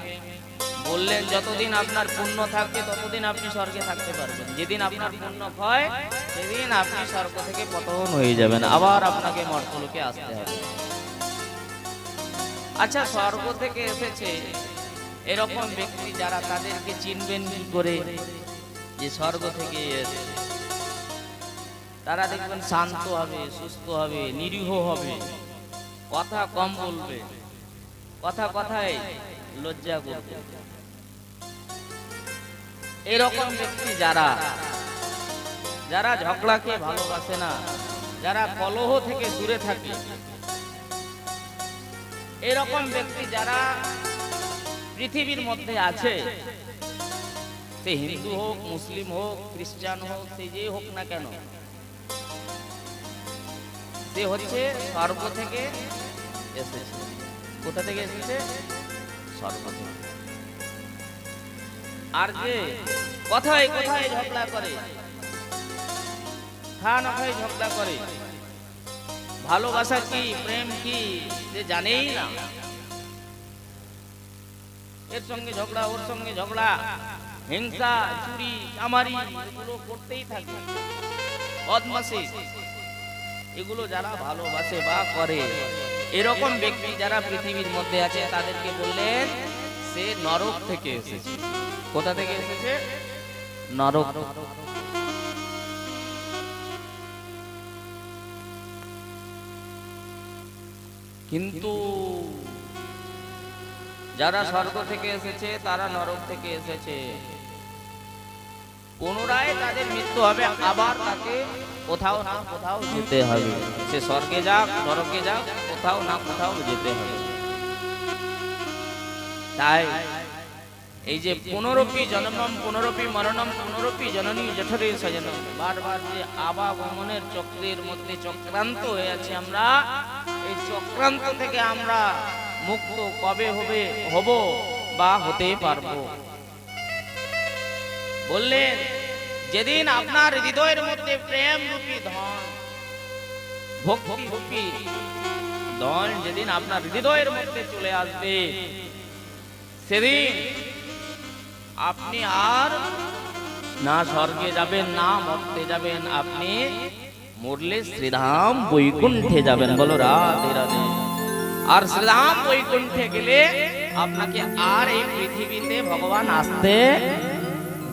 বললেন যতদিন আপনার পুণ্য থাকবে ততদিন আপনি স্বর্গে থাকতে পারবেন। যেদিন আপনার পুণ্য হয় সেদিন আপনি স্বর্গ থেকে পতন হয়ে যাবেন, আবার আপনাকে মর্তলোকে আসতে হবে। আচ্ছা, স্বর্গ থেকে এসেছে এরকম ব্যক্তি যারা, তাদেরকে চিনবেন কি করে যে স্বর্গ থেকে এসেছে? তারা দেখবেন শান্ত হবে, সুস্থ হবে, নিরীহ হবে, কথা কম বলবে, কথায় লজ্জা করবে। এরকম ব্যক্তি যারা যারা ঝগড়াকে ভালোবাসে না, যারা কলহ থেকে দূরে থাকে, এরকম ব্যক্তি যারা পৃথিবীর মধ্যে আছে, সে হিন্দু হোক, মুসলিম হোক, খ্রিস্টান হোক, সে যে হোক না কেন, সে হচ্ছে স্বর্গ থেকে এসেছে। কোথা থেকে এসেছে? স্বর্গ থেকে। আর যে কথায় কথায় ঝগড়া করে, খান খায় ঝগড়া করে, ভালোবাসা কি, প্রেম কি সে জানেই না। এর সঙ্গে ঝগড়া, ওর সঙ্গে ঝগড়া, হিংসা, চুরি চামারি এগুলো করতেই থাকে, বদমাশি। এগুলো যারা ভালোবাসে বা করে, এরকম ব্যক্তি যারা পৃথিবীর মধ্যে আছে তাদেরকে বললেন সে নরক থেকে এসেছে। কোথা থেকে এসেছে? নরক। কিন্তু যারা স্বর্গ থেকে এসেছে তারা নরক থেকে এসেছে, পুনরায় তাদের মৃত্যু হবে, আবার তাকে কোথাও না কোথাও যেতে হবে। সে স্বর্গে যাক, নরকে যাক, কোথাও না কোথাও যেতে হবে। তাই এই যে পুনরপি জন্মম পুনরপি মরণম পুনরপি জননী জঠরে সজনম, বারবার যে আবাগমনের চক্রের মধ্যে চক্রান্ত হয়ে আছে আমরা, এই চক্রান্ত থেকে আমরা মুক্ত কবে হব বা হতে পারবো? বললেন যেদিন আপনার হৃদয়ের মধ্যে প্রেম রূপী ধন, ভক্তি রূপী ধন যেদিন আপনার হৃদয়ের মধ্যে চলে আসবে, সেদিন আপনি আর না স্বর্গে যাবেন না মর্তে যাবেন, আপনি মরলে শ্রীধাম বৈকুণ্ঠে যাবেন। বলো রাধে রাধে। আর শ্রীধাম বৈকুণ্ঠে গেলে আপনাকে আর এই পৃথিবীতে ভগবান আসতে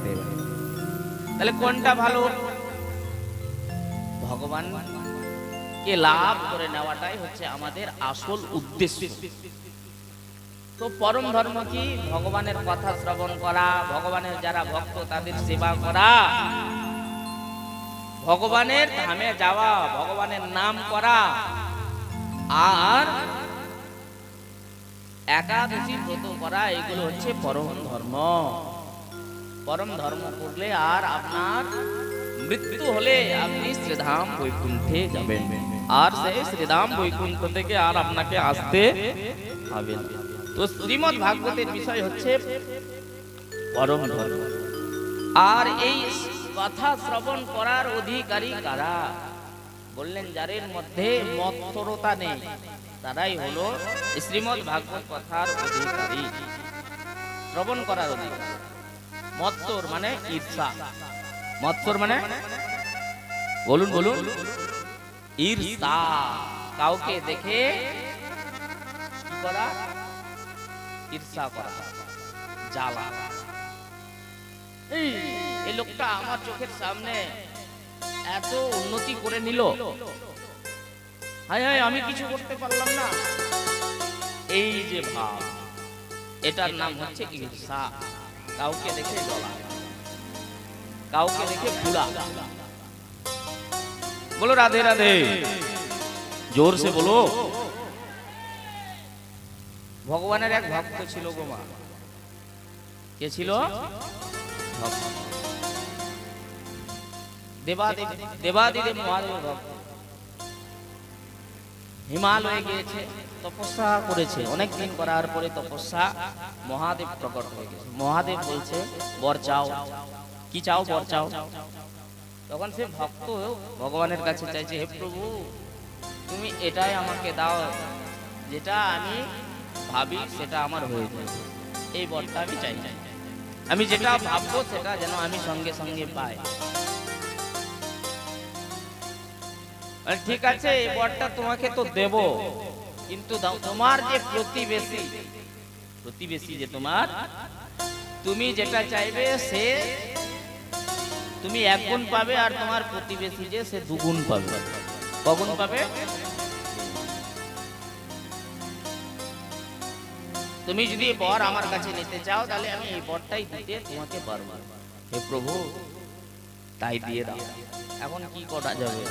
দেবেন। তাহলে কোনটা ভালো? ভগবানকে লাভ করে নেওয়াটাই হচ্ছে আমাদের আসল উদ্দেশ্য। তো পরম ধর্ম কি? ভগবানের কথা শ্রবণ করা, ভগবানের যারা ভক্ত তাদের সেবা করা, ভগবানের ধামে যাওয়া, ভগবানের নাম করা, আর একাদশী ব্রত করা, এগুলো হচ্ছে পরম ধর্ম। পরম ধর্ম করলে আর আপনার মৃত্যু হলে আপনি শ্রীধাম বৈকুণ্ঠে যাবেন, আর সেই শ্রীধাম বৈকুণ্ঠ থেকে আর আপনাকে আসতে হবে না। তো শ্রীমদ্ ভাগবতের বিষয় হচ্ছে পরম ধর্ম। আর এই কথা শ্রবণ করার অধিকারী কারা? বললেন যাদের মধ্যে মত্সরতা নেই, তারাই হলো শ্রীমদ্ ভাগবত কথার অধিকারী, শ্রবণ করার অধিকারী। মত্সর মানে ঈর্ষা, মত্সর মানে বলুন বলুন ঈর্ষা, কাউকে দেখে কি করা? ঈর্ষা করা, জ্বালা। এই লোকটা আমার চোখের সামনে এত উন্নতি করে নিল, হায় হায় আমি কিছু করতে পারলাম না। এই যে ভাব, এটার নাম হচ্ছে ঈর্ষা। কাউকে দেখে জ্বলা, কাউকে দেখে ফুলা। বলো রাধে রাধে, জোর সে বলো। ভগবানের এক ভক্ত ছিল গো মা। কে ছিল? দেবাদিদেব মহাদেব ভক্ত। হিমালয়ে গিয়েছে, তপস্যা করেছে, অনেক দিন করার পরে তপস্যা, মহাদেব প্রকট হয়ে গেছে। মহাদেব বলছে বর চাও। কি চাও? বর চাও। তখন সে ভক্ত ভগবানের কাছে চাইছে, হে প্রভু তুমি এটাই আমাকে দাও, যেটা আমি ভাবি সেটা আমার হয়ে যায়, এই বরটা আমি চাই। আমি যেটা ভাববো সেটা যেন আমি সঙ্গে সঙ্গে পাই। ঠিক আছে, এই বরটা তোমাকে তো দেব, কিন্তু তোমার যে প্রতিবেশী যে তোমার, তুমি যেটা চাইবে সে তুমি 1 গুণ পাবে, আর তোমার প্রতিবেশী যে সে 2 গুণ পাবে। কগুণ পাবে? তুমি যদি বর আমার কাছে নিতে চাও তাহলে আমি এই বরটাই দিতে তোমাকে পারবো। হে প্রভু তাই দিয়ে দাও। এখন কি করা যাবে?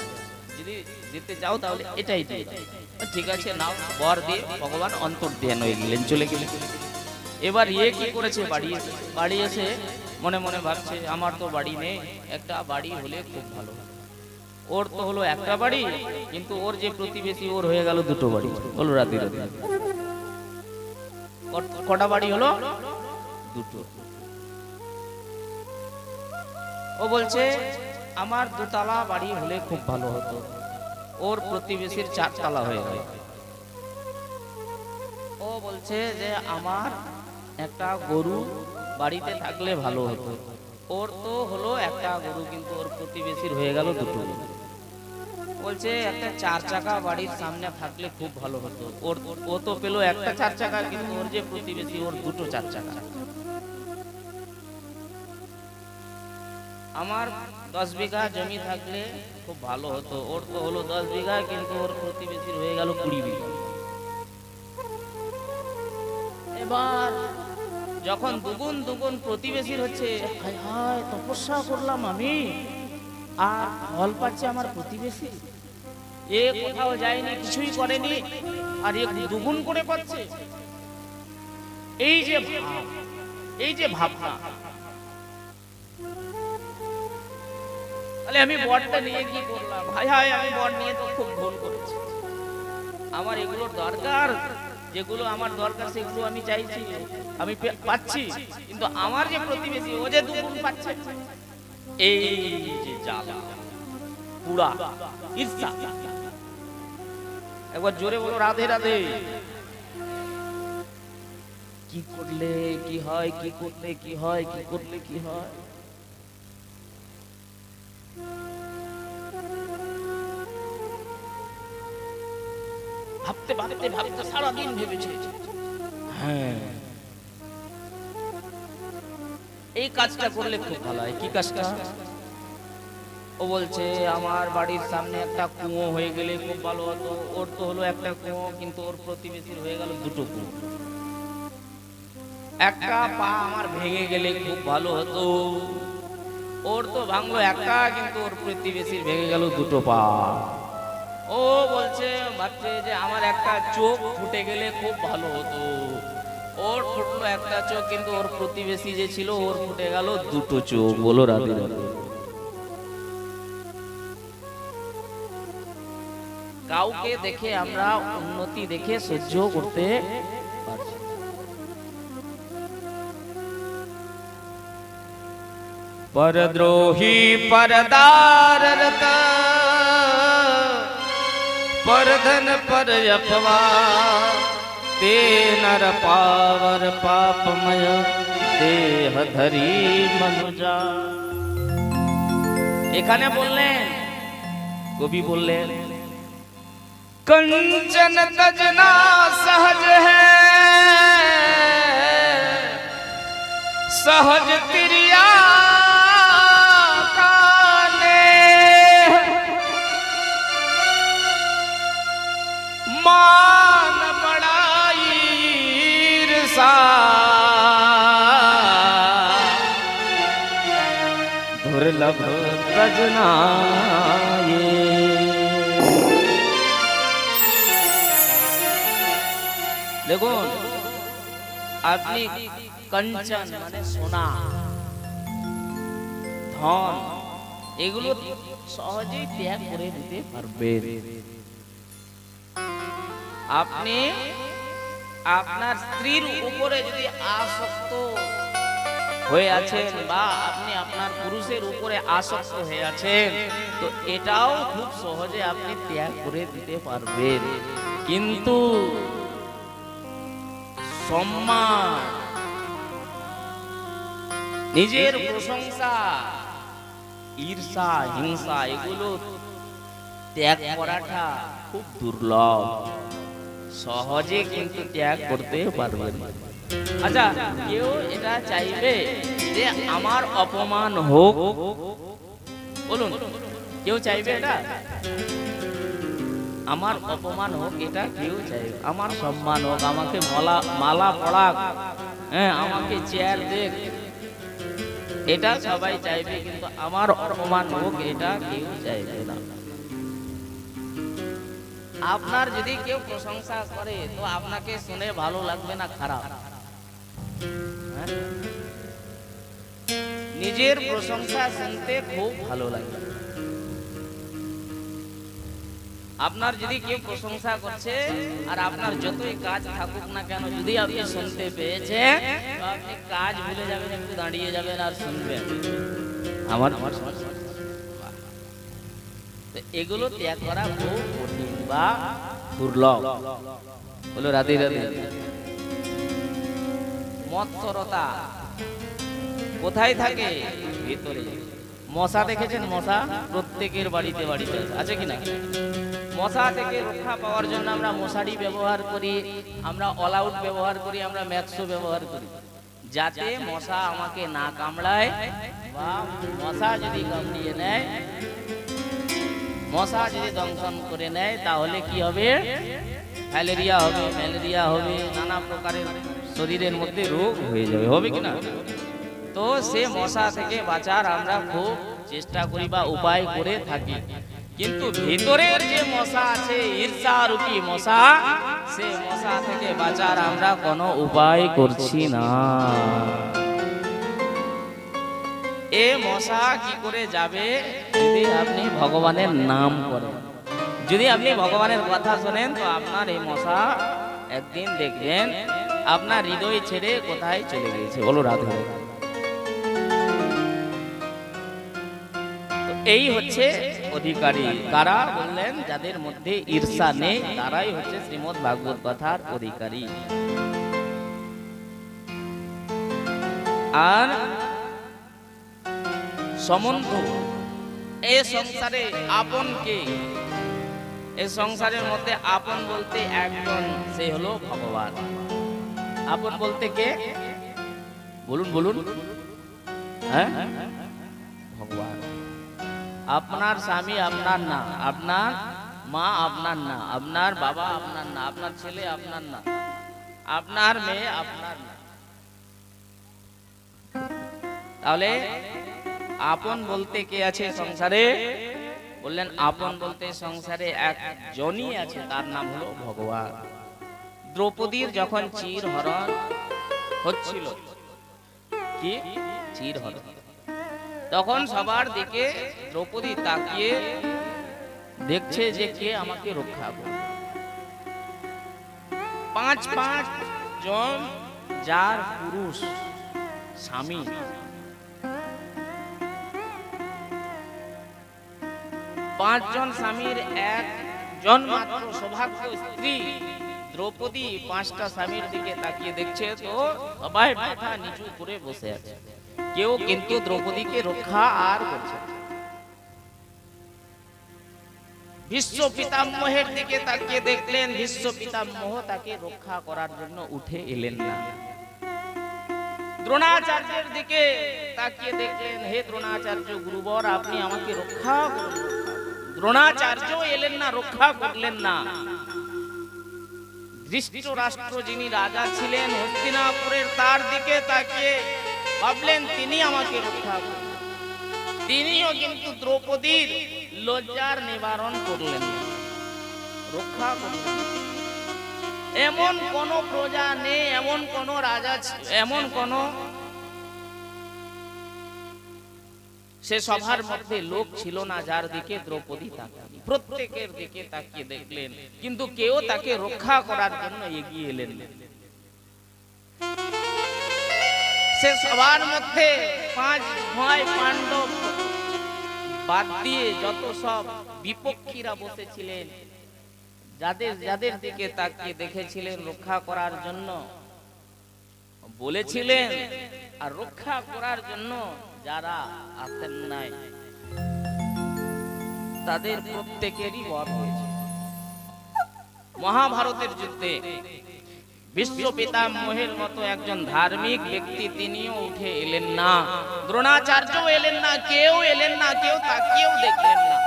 যদি দিতে চাও তাহলে এটাই দিয়ে দাও। ঠিক আছে নাও। বর দিয়ে ভগবান অন্তর্ধান হয়ে গেলেন, চলে গেলেন। এবার কি করেছে? বাড়ি এসে মনে মনে ভাবছে আমার তো বাড়ি নেই, একটা বাড়ি হলে খুব ভালো। ওর তো হলো একটা বাড়ি, কিন্তু ওর যে প্রতিবেশী ওর হয়ে গেল দুটো বাড়ি। বলো রাতে রাতে কটা বাড়ি হলো? দুটো। ও বলছে আমার দোতলা বাড়ি হলে খুব ভালো হতো, ওর প্রতিবেশীর 4 তলা হয়ে গেল। ও বলছে যে আমার একটা গরু বাড়িতে থাকলে ভালো হতো, ওর তো হলো একটা গরু, কিন্তু ওর প্রতিবেশীর হয়ে গেল দুটো। বলছে একটা 4 চাকা বাড়ির সামনে থাকলে খুব ভালো হতো, ও তো পেলো একটা 4 চাকা, কিন্তু ওর যে প্রতিবেশী ওর দুটো 4 চাকা। আমার 10 বিঘা জমি থাকলে খুব ভালো হতো, ওর তো হলো 10 বিঘা, কিন্তু ওর প্রতিবেশীর হয়ে গেল 20 বিঘা। এবার যখন দুগুণ দুগুণ প্রতিবেশীর হচ্ছে, হায় হায় তপস্যা করলাম আমি, আর ফল পাচ্ছে আমার প্রতিবেশী, এ কোথাও যায়নি, কিছুই করেনি, আর এ দুগুণ করে পাচ্ছে। এই যে ভাব, এই যে ভাবনা, তাহলে আমি বরটা নিয়ে কি করলাম? হায় হায় আমি বর নিয়ে তো খুব ভুল করেছি, আমার এগুলোর দরকার, যেগুলো আমার দরকার সেগুলো আমি চাইছি, আমি পাচ্ছি, কিন্তু আমার যে প্রতিবেশী ও যে দুগুণ পাচ্ছে, এই যে জ্বালা পুরা ঈর্ষা। একবার জোরে বলো রাধে রাধে। কি করলে কি হয়, কি করলে কি হয়, কি করলে কি হয়? ভাবতে ভাবতে ভাবতে সারাদিন ভেবেছে, হ্যাঁ এই কাজটা করলে খুব ভালো হয়। কি কাজটা? ও বলছে আমার বাড়ির সামনে একটা কুয়ো হয়ে গেলে খুব ভালো হতো, ওর তো হলো একটা কুয়ো, কিন্তু ওর প্রতিবেশীর হয়ে গেল দুটো কুয়ো। একটা পা আমার ভেঙে গেলে খুব ভালো হতো, ওর তো ভাঙলো একটা, কিন্তু ওর প্রতিবেশীর ভেঙে গেল দুটো পা। ও বলছে ভাবছে যে আমার একটা চোখ ফুটে গেলে খুব ভালো হতো, ওর ফুটলো একটা চোখ, কিন্তু ওর প্রতিবেশী যে ছিল ওর ফুটে গেল দুটো চোখ। বলো রাধে রাধে। কাউকে দেখে আমরা উন্নতি দেখে সহ্য করতে পারছি। परद्रोही परदाररत परधन पर अफवा ते नर पावर पापमय देह धरी मनुजा। এখানে বললেন, কবি বললেন कंचन तजना सहज है सहज तिरिया मान बड़ाई ईर्षा दुर्लभ तजना ये। দেখুন আপনি कंचन মানে সোনা, ধন, এগুলো সহজেই ত্যাগ করে দিতে পারবেন। আপনি আপনার স্ত্রীর উপরে যদি আসক্ত হয়ে আছেন, বা আপনি আপনার পুরুষের উপরে আসক্ত হয়ে আছেন, তো এটাও খুব সহজে আপনি ত্যাগ করে দিতে পারবেন। কিন্তু সম্মান, নিজের প্রশংসা, ঈর্ষা, হিংসা, এগুলো ত্যাগ করাটা খুব দুর্লভ, সহজে কিন্তু ত্যাগ করতে পারবেন না। আচ্ছা, কেউ এটা চাইবে যে আমার অপমান হোক? বলুন, কেউ চাইবে এটা? আমার অপমান হোক এটা কেউ চাইবে? আমার সম্মান হোক, আমাকে মালা পড়াক, হ্যাঁ আমাকে চেয়ার দেখ, এটা সবাই চাইবে, কিন্তু আমার অপমান হোক এটা কেউ চাইবে না। আপনার যদি কেউ প্রশংসা করে তো আপনাকে শুনে ভালো লাগবে না খারাপ? নিজের প্রশংসা শুনতে খুব ভালো লাগে। আপনার যদি কেউ প্রশংসা করছে আর আপনার যতই কাজ থাকুক না কেন, যদি আপনি শুনতে পেয়েছেন তো আপনি কাজ ভুলে যাবেন, একটু দাঁড়িয়ে যাবেন আর শুনবেন। আমার এগুলো ত্যাগ করা খুব কঠিন বা দুর্লভ। বলো রাধে রাধে। মৎসরতা কোথায় থাকে? ভেতরে। মশা দেখেছেন? মশা প্রত্যেকের বাড়িতে বাড়িতে আছে কিনা? মশা থেকে রক্ষা পাওয়ার জন্য আমরা মশারি ব্যবহার করি, আমরা অল আউট ব্যবহার করি, আমরা ম্যাক্সো ব্যবহার করি, যাতে মশা আমাকে না কামড়ায়। বা মশা যদি কামড়িয়ে নেয়, মশা যদি দংশন করে নেয়, তাহলে কি হবে? ম্যালেরিয়া হবে, ম্যালেরিয়া হবে, নানা প্রকারের শরীরের মধ্যে রোগ হয়ে যাবে, হবে কিনা? তো সে মশা থেকে বাঁচার আমরা খুব চেষ্টা করি বা উপায় করে থাকি। কিন্তু ভিতরের যে মশা আছে, ঈর্ষা রূপী মশা, সে মশা থেকে বাঁচার আমরা কোনো উপায় করছি না। এ মশা কি করে যাবে? যদি আপনি ভগবানের নাম করেন, যদি আপনি ভগবানের কথা শোনেন, তো আপনার এই মশা একদিন দেখবেন আপনার হৃদয় ছেড়ে কোথায় চলে গিয়েছে। বলো রাধে। এই হচ্ছে অধিকারী। কারা বললেন? যাদের মধ্যে ঈর্ষা নেই, তারাই হচ্ছে শ্রীমদ্ ভাগবত কথার অধিকারী। আর সম্বন্ধ, এই সংসারে আপন কে? এই সংসারের মধ্যে আপন বলতে একজন, সে হলো ভগবান। আপন বলতে কে? বলুন বলুন। হ্যাঁ, ভগবান। আপনার স্বামী আপনার না, আপনার মা আপনার না, আপনার বাবা আপনার না, আপনার ছেলে আপনার না, আপনার মেয়ে আপনার না। তাহলে আপন বলতে কে আছে সংসারে? বললেন আপন বলতে সংসারে একজনই আছে, তার নাম হলো ভগবান। দ্রৌপদীর যখন চির হরণ হচ্ছিল, কি চির হরণ, তখন সবার দিকে দ্রৌপদী তাকিয়ে দেখছে যে কে আমাকে রক্ষা করবে। 5 জন যার পুরুষ স্বামী, 5 জন স্বামীর একজন মাত্র সৌভাগ্য স্ত্রী দ্রৌপদী 5টা স্বামীর দিকে তাকিয়ে দেখছে, তো সবাই মাথা নিচু করে বসে আছে, কেউ কিন্তু দ্রৌপদীকে রক্ষা আর করছে না। ভীষ্ম পিতামহের দিকে তাকিয়ে দেখলেন, ভীষ্ম পিতামহ তাকে রক্ষা করার জন্য উঠে এলেন না। দ্রোণাচার্যের দিকে তাকিয়ে দেখলেন, হে দ্রোণাচার্য গুরুবর, আপনি আমাকে রক্ষা করুন। দ্রোণাচার্য এলেন না, রক্ষা করলেন না। ধৃতরাষ্ট্র যিনি রাজা ছিলেন হস্তিনাপুরের, তার দিকে তাকিয়ে ভাবলেন তিনি আমাকে রক্ষা করবেন। তিনিও কিন্তু দ্রৌপদীর লজ্জার নিবারণ করলেন, রক্ষা করলেন। এমন কোন প্রজা নেই, এমন কোন রাজা, এমন কোন সে সভার মধ্যে লোক ছিল না যার দিকে দ্রৌপদী তাকালেন। প্রত্যেকের দিকে তাকিয়ে দেখলেন, কিন্তু কেউ তাকে রক্ষা করার জন্য এগিয়ে এলেন না। সে সবার মধ্যে 5 ভাই পাণ্ডব বাদ দিয়ে যত সব বিপক্ষীরা বসেছিলেন, যাদের দিকে তাকিয়ে দেখেছিলেন রক্ষা করার জন্য বলেছিলেন, আর রক্ষা করার জন্য যারা আসেন নাই, তাদের প্রত্যেকেরই বধ হয়েছে। মহাভারতের যুদ্ধে ভীষ্ম পিতামহের মতো একজন ধার্মিক ব্যক্তি, তিনিও উঠে এলেন না, দ্রোণাচার্য এলেন না, কেউ এলেন না, কেউ তাকিয়েও দেখলেন না।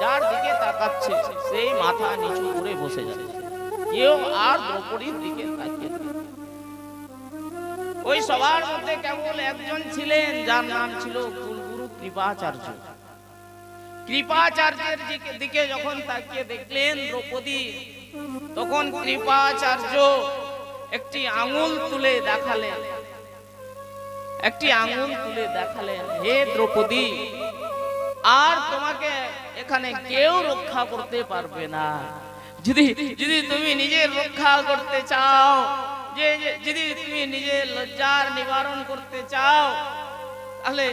যার দিকে তাকাচ্ছে সেই মাথা নিচু করে বসে যাচ্ছে, কেউ আর দ্রৌপদীর দিকে তাকিয়ে। ওই সবার মধ্যে কেবল একজন ছিলেন, যার নাম ছিল কুলগুরু কৃপাচার্য। কৃপাচার্যের দিকে যখন তাকিয়ে দেখলেন দ্রৌপদী, তখন কৃপাচার্য একটি আঙুল তুলে দেখালেন, একটি আঙুল তুলে দেখালেন, হে দ্রৌপদী, আর তোমাকে এখানে কেউ রক্ষা করতে পারবে না। যদি যদি তুমি নিজের রক্ষা করতে চাও, যদি তুমি নিজের লজ্জার নিবারণ করতে চাও, তাহলে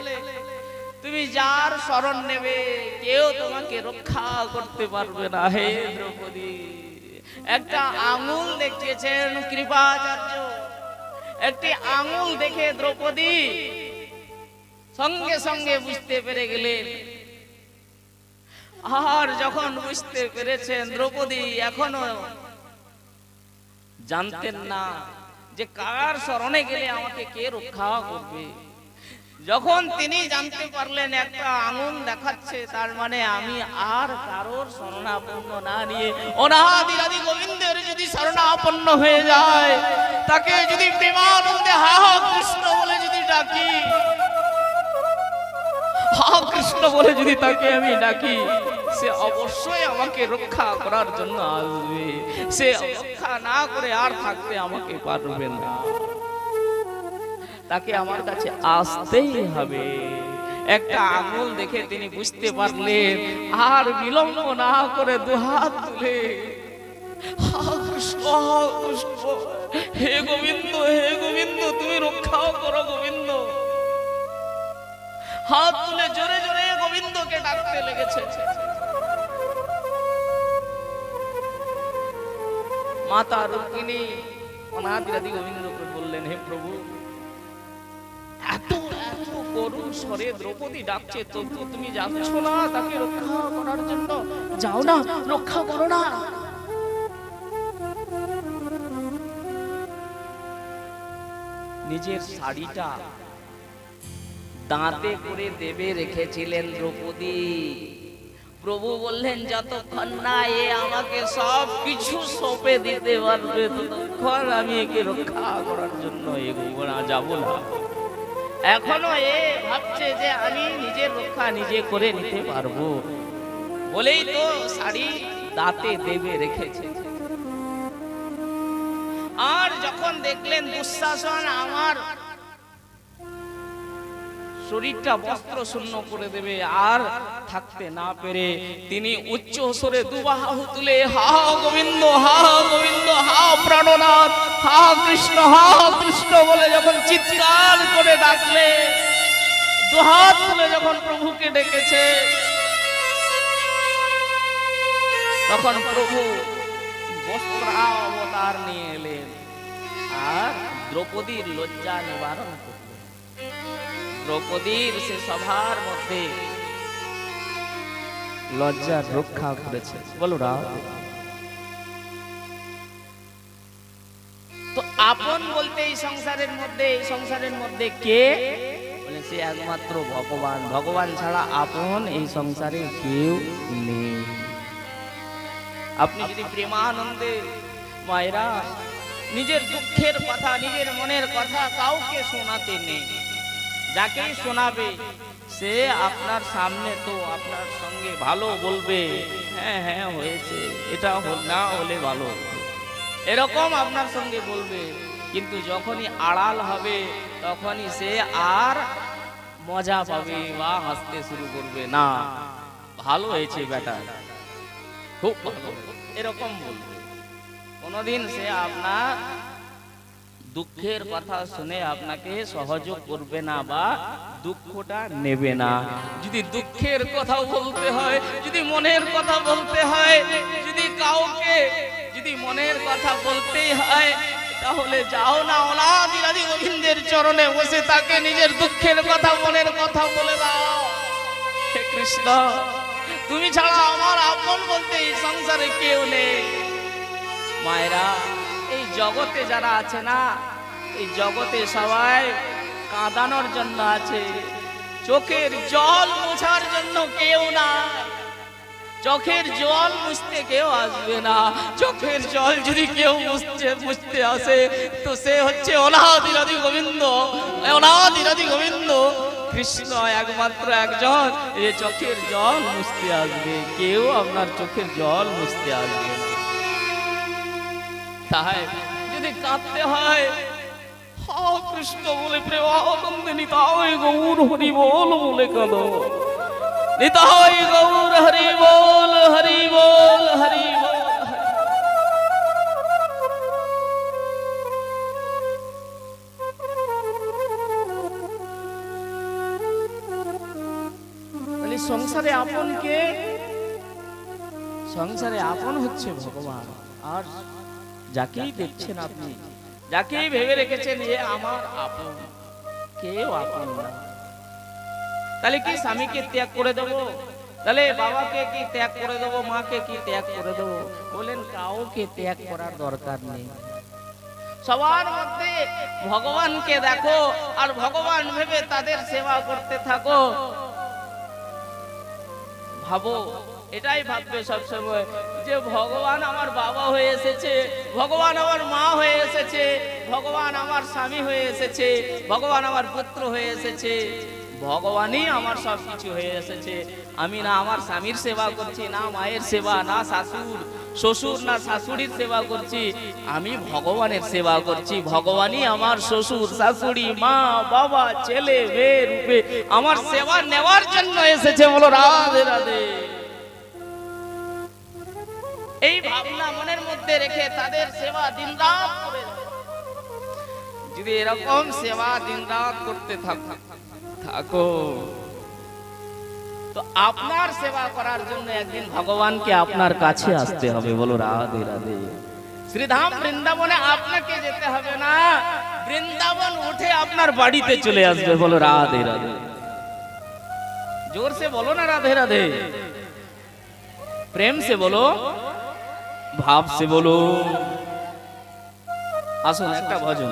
তুমি যার শরণ নেবে কেউ তোমাকে রক্ষা করতে পারবে না। হে দ্রৌপদী, একটা আঙুল দেখিয়েছেন কৃপাচার্য, একটি আঙুল দেখে দ্রৌপদী সঙ্গে সঙ্গে বুঝতে পেরে গেলেন। আর যখন বুঝতে পেরেছেন, দ্রৌপদী এখনো জানতেন না যে কার শরণে গেলে আমাকে কে রক্ষা করবে। যখন তিনি জানতে পারলেন একটা আঙুল দেখাচ্ছে, তার মানে আমি আর কারোর শরণাপন্ন না নিয়ে অনাদিরাদি গোবিন্দের যদি শরণাপন্ন হয়ে যায়, তাকে যদি প্রেমানন্দে হা কৃষ্ণ বলে যদি ডাকি, হা কৃষ্ণ বলে যদি তাকে আমি ডাকি, সে অবশ্যই আমাকে রক্ষা করার জন্য আসবে। সে রক্ষা না করে আর থাকতে আমাকে পারবে না, তাকে আমার কাছে আসতেই হবে। একটা আঙুল দেখে তিনি বুঝতে পারলেন, আর বিলম্ব না করে দুহাত তুলে কৃষ্ণ কৃষ্ণ, হে গোবিন্দ, হে গোবিন্দ, তুমি রক্ষাও করো গোবিন্দ। হাত তুলে জোরে জোরে গোবিন্দকে ডাকতে লেগেছে। মাতা রুক্মিণী অনাদিরাদি গোবিন্দকে বললেন, হে প্রভু, এত এত করুণ স্বরে দ্রৌপদী ডাকছে, তবু তুমি যাচ্ছ না তাকে রক্ষা করার জন্য? যাও না, রক্ষা করো না। নিজের শাড়িটা দাঁতে করে দেবে রেখেছিলেন দ্রৌপদী। প্রভু বললেন, যতক্ষণ না এ আমাকে সব কিছু সঁপে দিতে পারবে, ততক্ষণ আমি একে রক্ষা করার জন্য এগোবো না, যাবো না। এখনো এ ভাবছে যে আমি নিজের রক্ষা নিজে করে নিতে পারবো, বলেই তো শাড়ি দাঁতে দেবে রেখেছে। আর যখন দেখলেন দুঃশাসন আমার শরীরটা বস্ত্র শূন্য করে দেবে, আর থাকতে না পেরে তিনি উচ্চ স্বরে দুবাহু তুলে হা গোবিন্দ, হা গোবিন্দ, হা প্রাণনাথ, হা কৃষ্ণ, হা কৃষ্ণ বলে যখন চিৎকার করে ডাকলে, দুহাত তুলে যখন প্রভুকে ডেকেছে, তখন প্রভু বস্ত্রাবতার নিয়ে এলেন আর দ্রৌপদীর লজ্জা নিবারণ করলেন। দ্রৌপদীর সে সভার মধ্যে লজ্জার রক্ষা করেছে। বলো রাম। তো আপন বলতে এই সংসারের মধ্যে কে? বলে সে একমাত্র ভগবান। ভগবান ছাড়া আপন এই সংসারে কেউ নেই। আপনি যদি প্রেমানন্দে মায়েরা নিজের দুঃখের কথা, নিজের মনের কথা কাউকে শোনাতে নেই, যাকে শোনাবে সে আপনার সামনে তো আপনার সঙ্গে ভালো বলবে, হ্যাঁ হ্যাঁ হয়েছে, এটা না হলে ভালো, এরকম আপনার সঙ্গে বলবে। কিন্তু যখনই আড়াল হবে তখনই সে আর মজা পাবে বা হাসতে শুরু করবে, না ভালো হয়েছে বেটা, খুব ভালো, এরকম বলবে। কোনদিন সে আপনার দুঃখের কথা শুনে আপনাকে সহযোগ করবে না বা দুঃখটা নেবে না। যদি দুঃখের কথা বলতে হয়, যদি মনের কথা বলতে হয়, যদি কাউকে যদি মনের কথা বলতেই হয়, তাহলে যাও না অনাদিরাদি গোবিন্দের চরণে বসে তাকে নিজের দুঃখের কথা, মনের কথা বলে দাও। হে কৃষ্ণ, তুমি ছাড়া আমার আপন বলতে এই সংসারে কেউ নেই। মায়েরা, এই জগতে যারা আছে না, এই জগতে সবাই কাঁদানোর জন্য আছে, চোখের জল মোছার জন্য কেউ না। চোখের জল মুছতে কেউ আসবে না। চোখের জল যদি কেউ মুছতে আসে তো সে হচ্ছে অনাদিরাদি গোবিন্দ। অনাদিরাদি গোবিন্দ কৃষ্ণ একমাত্র একজন যে চোখের জল মুছতে আসবে, কেউ আপনার চোখের জল মুছতে আসবে না। তাই যদি কাঁদতে হয়, কৃষ্ণ বলে প্রেমানন্দে নিতাই গৌর হরি বল বলে কাঁদো, নিতাই গৌর হরি বল হরি বল হরি বল। সংসারে আপন কে? সংসারে আপন হচ্ছে ভগবান। আর যাকেই দেখছেন আপনি, যাকেই ভেবে রেখেছেন এ আমার আপন, কেউ আপন না। তাহলে কি স্বামীকে ত্যাগ করে দেবো? তাহলে বাবাকে কি ত্যাগ করে দেবো? মাকে কি ত্যাগ করে দেবো? বলেন কাউকে ত্যাগ করার দরকার নেই। সবার মধ্যে ভগবানকে দেখো আর ভগবান ভেবে তাদের সেবা করতে থাকো। ভাবো, এটাই ভাববে সবসময় যে ভগবান আমার বাবা হয়ে এসেছে, ভগবান আমার মা হয়ে এসেছে, ভগবান আমার স্বামী হয়ে এসেছে, ভগবান আমার পুত্র হয়ে এসেছে, ভগবানই আমার সবকিছু হয়ে এসেছে। আমি না আমার স্বামীর সেবা করছি, না মায়ের সেবা, না শ্বশুর না শাশুড়ির সেবা করছি, আমি ভগবানের সেবা করছি। ভগবানই আমার শ্বশুর শাশুড়ি মা বাবা ছেলে মেয়ে রূপে আমার সেবা নেওয়ার জন্য এসেছে। বলো রাধে রাধে। এই ভাবনা মনের মধ্যে রেখে তাদের সেবা দিনরাত করে, যদি এরকম সেবা দিনরাত করতে থাকো তো আপনার সেবা করার জন্য একদিন ভগবানকে আপনার কাছে আসতে হবে। বলো রাধে রাধে। শ্রীধাম বৃন্দাবনে আপনাকে যেতে হবে না, বৃন্দাবন উঠে আপনার বাড়িতে চলে আসবে। বলো রাধে রাধে। जोर से बोलो ना राधे राधे। प्रेम से बोलो, भाव से बोलो। আসুন একটা ভজন।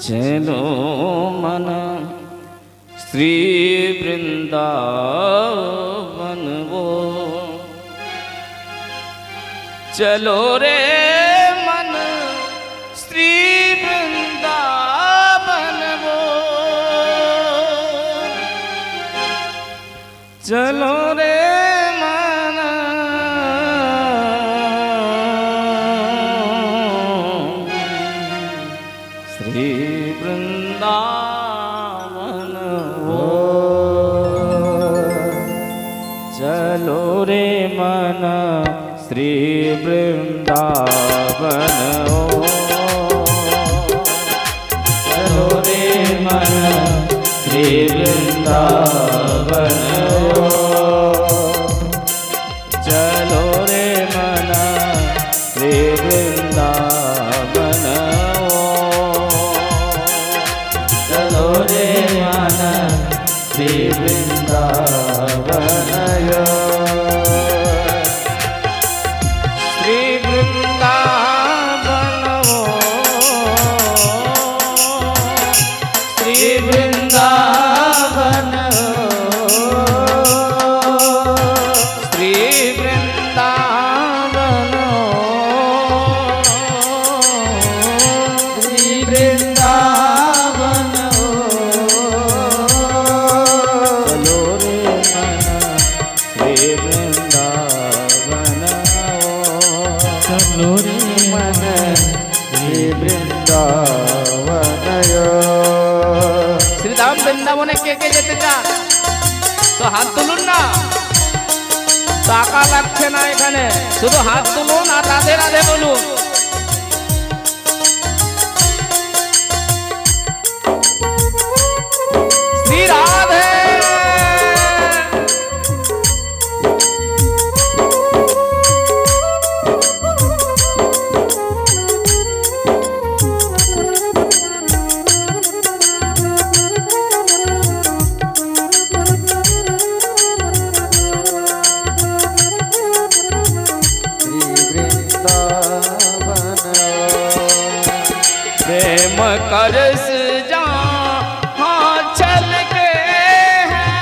चलो मन श्री वृंदावन वो, चलो रे मन श्री वृंदावन वो, चलो रे मन श्री वृंदावन वो, चलो रे मन श्री वृंदावन ओ, चलो रे मन श्री वृंदावन ओ, चलो रे मन श्री वृंदावन ओ, चलो रे मन श्री वृंदावन यो। শ্রীধাম বৃন্দাবনে কে কে যেতে চান তো হাত তুলুন না, টাকা লাগছে না এখানে, শুধু হাত তুলুন আর রাধে রাধে বলুন। শ্রী রাধে। करस जहाँ चल के हैं,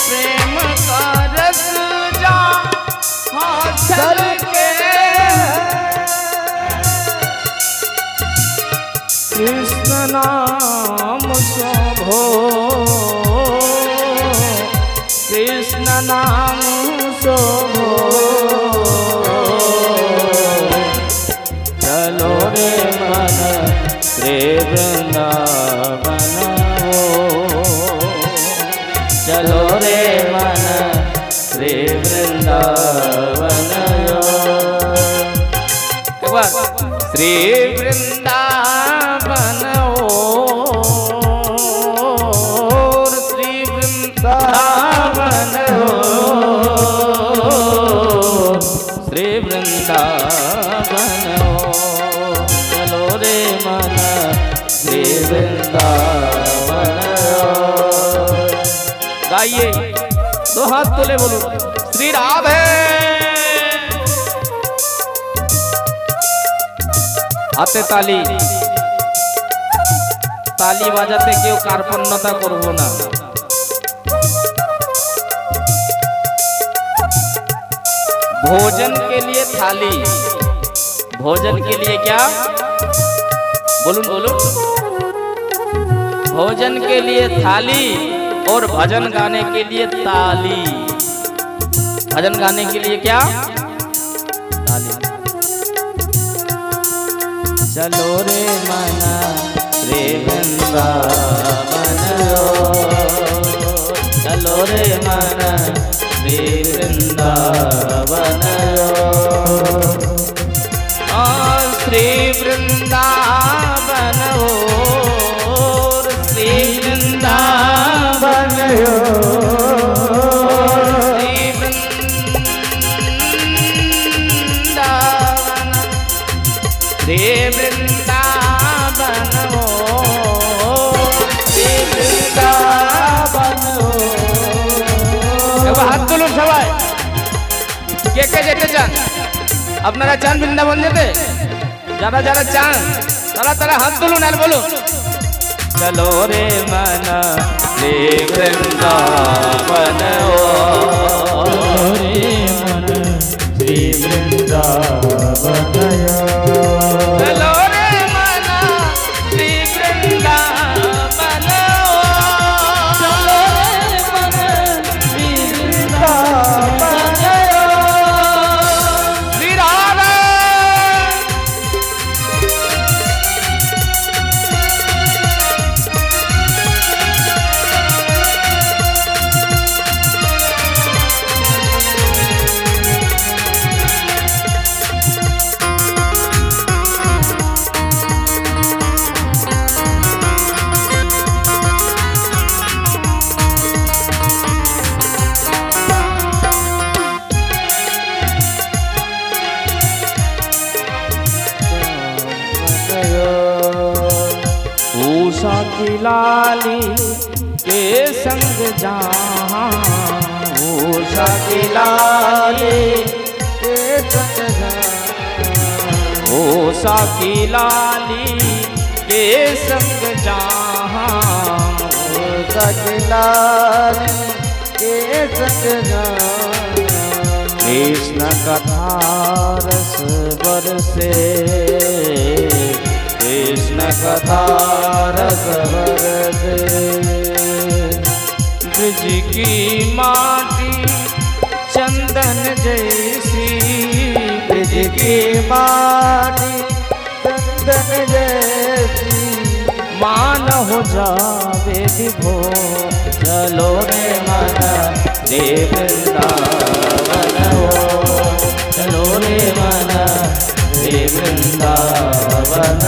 प्रेम करस जहाँ चल के कृष्ण नाम शोभो, कृष्ण नाम शोभो चलो रे मन श्री वृंदावन चलो रे मन श्री वृंदावन एक बार श्री वृंदावन श्री वृंदावन श्री वृंदावन चलो रे मन श्री वृंदावन गाइए दो हाथ तुले बोलो श्री राधे হাতে তালি তালি বাজাতে কেউ কার্পণ্যতা করব না भोजन के लिए थाली भोजन के लिए क्या बोलूं बोलूं भोजन के लिए थाली और भजन गाने के लिए ताली भजन गाने के लिए क्या ताली चलो रे मना रे वृंदावन चलो रे मना रे वृंदावन श्री वृंदावन श्री वृंदावन श्री वृंदावन श्री वृंदावन हाथ তুলুন সবাই কে কে যেতে চান আপনারা চান বৃন্দাবন যেতে যারা যারা চান তারা তারা হাত তুলুন আর বলুন चलो रे मना रे वृंदावन रे मन श्री वृंदावन चलो रे मना श्री वृंदावन चलो रे मन श्री वृंदावन श्री राधे उषा की लाली के संग जहाँ उषा की लाली के संग जहाँ उषा की लाली के संग जहाँ उषा की लाली के संग जहाँ कृष्ण कथा रस बरसे कृष्ण कथा रस बरसे ब्रज की माटी चंदन जैसी ब्रज की माटी चंदन जैसी मान हो जावे विभो चलो रे मना रे वृंदावन चलो रे मना रे वृंदावन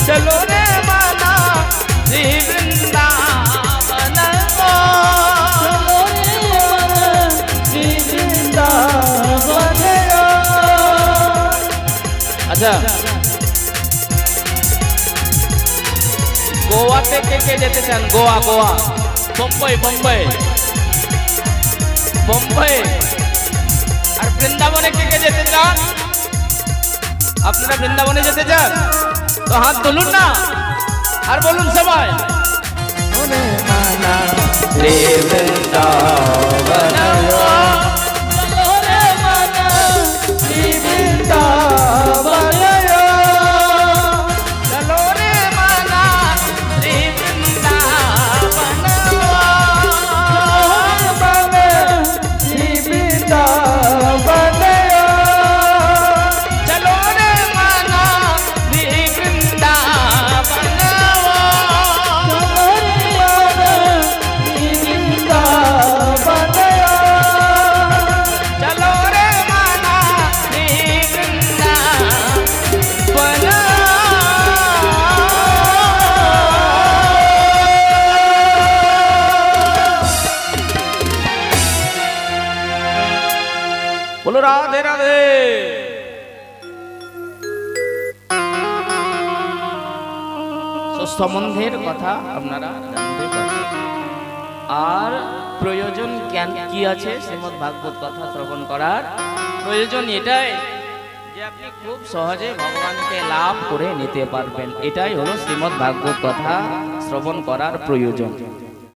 चलो रे माना श्री वृंदावन चलो रे मना श्री वृंदावन अच्छा गोवा ते के जेते चान गोवा गोवा मुंबई मुंबई मुंबई और वृंदावने के जेते चान আপনারা বৃন্দাবনে যেতে চান তো হাত তুলুন না আর বলুন সবাই रे मना रे वृंदावन चलो रे मना श्री वृंदावन चलो रे माना श्री वृंदावन রাধে রাধে। সম্বন্ধের কথা আপনারা জানতে পারবেন। আর প্রয়োজন জ্ঞান কি আছে শ্রীমদ্ ভাগবত কথা শ্রবণ করার প্রয়োজন এটাই যে আপনি খুব সহজে ভগবানকে লাভ করে নিতে পারবেন। এটাই হলো শ্রীমদ্ ভাগবত কথা শ্রবণ করার প্রয়োজন।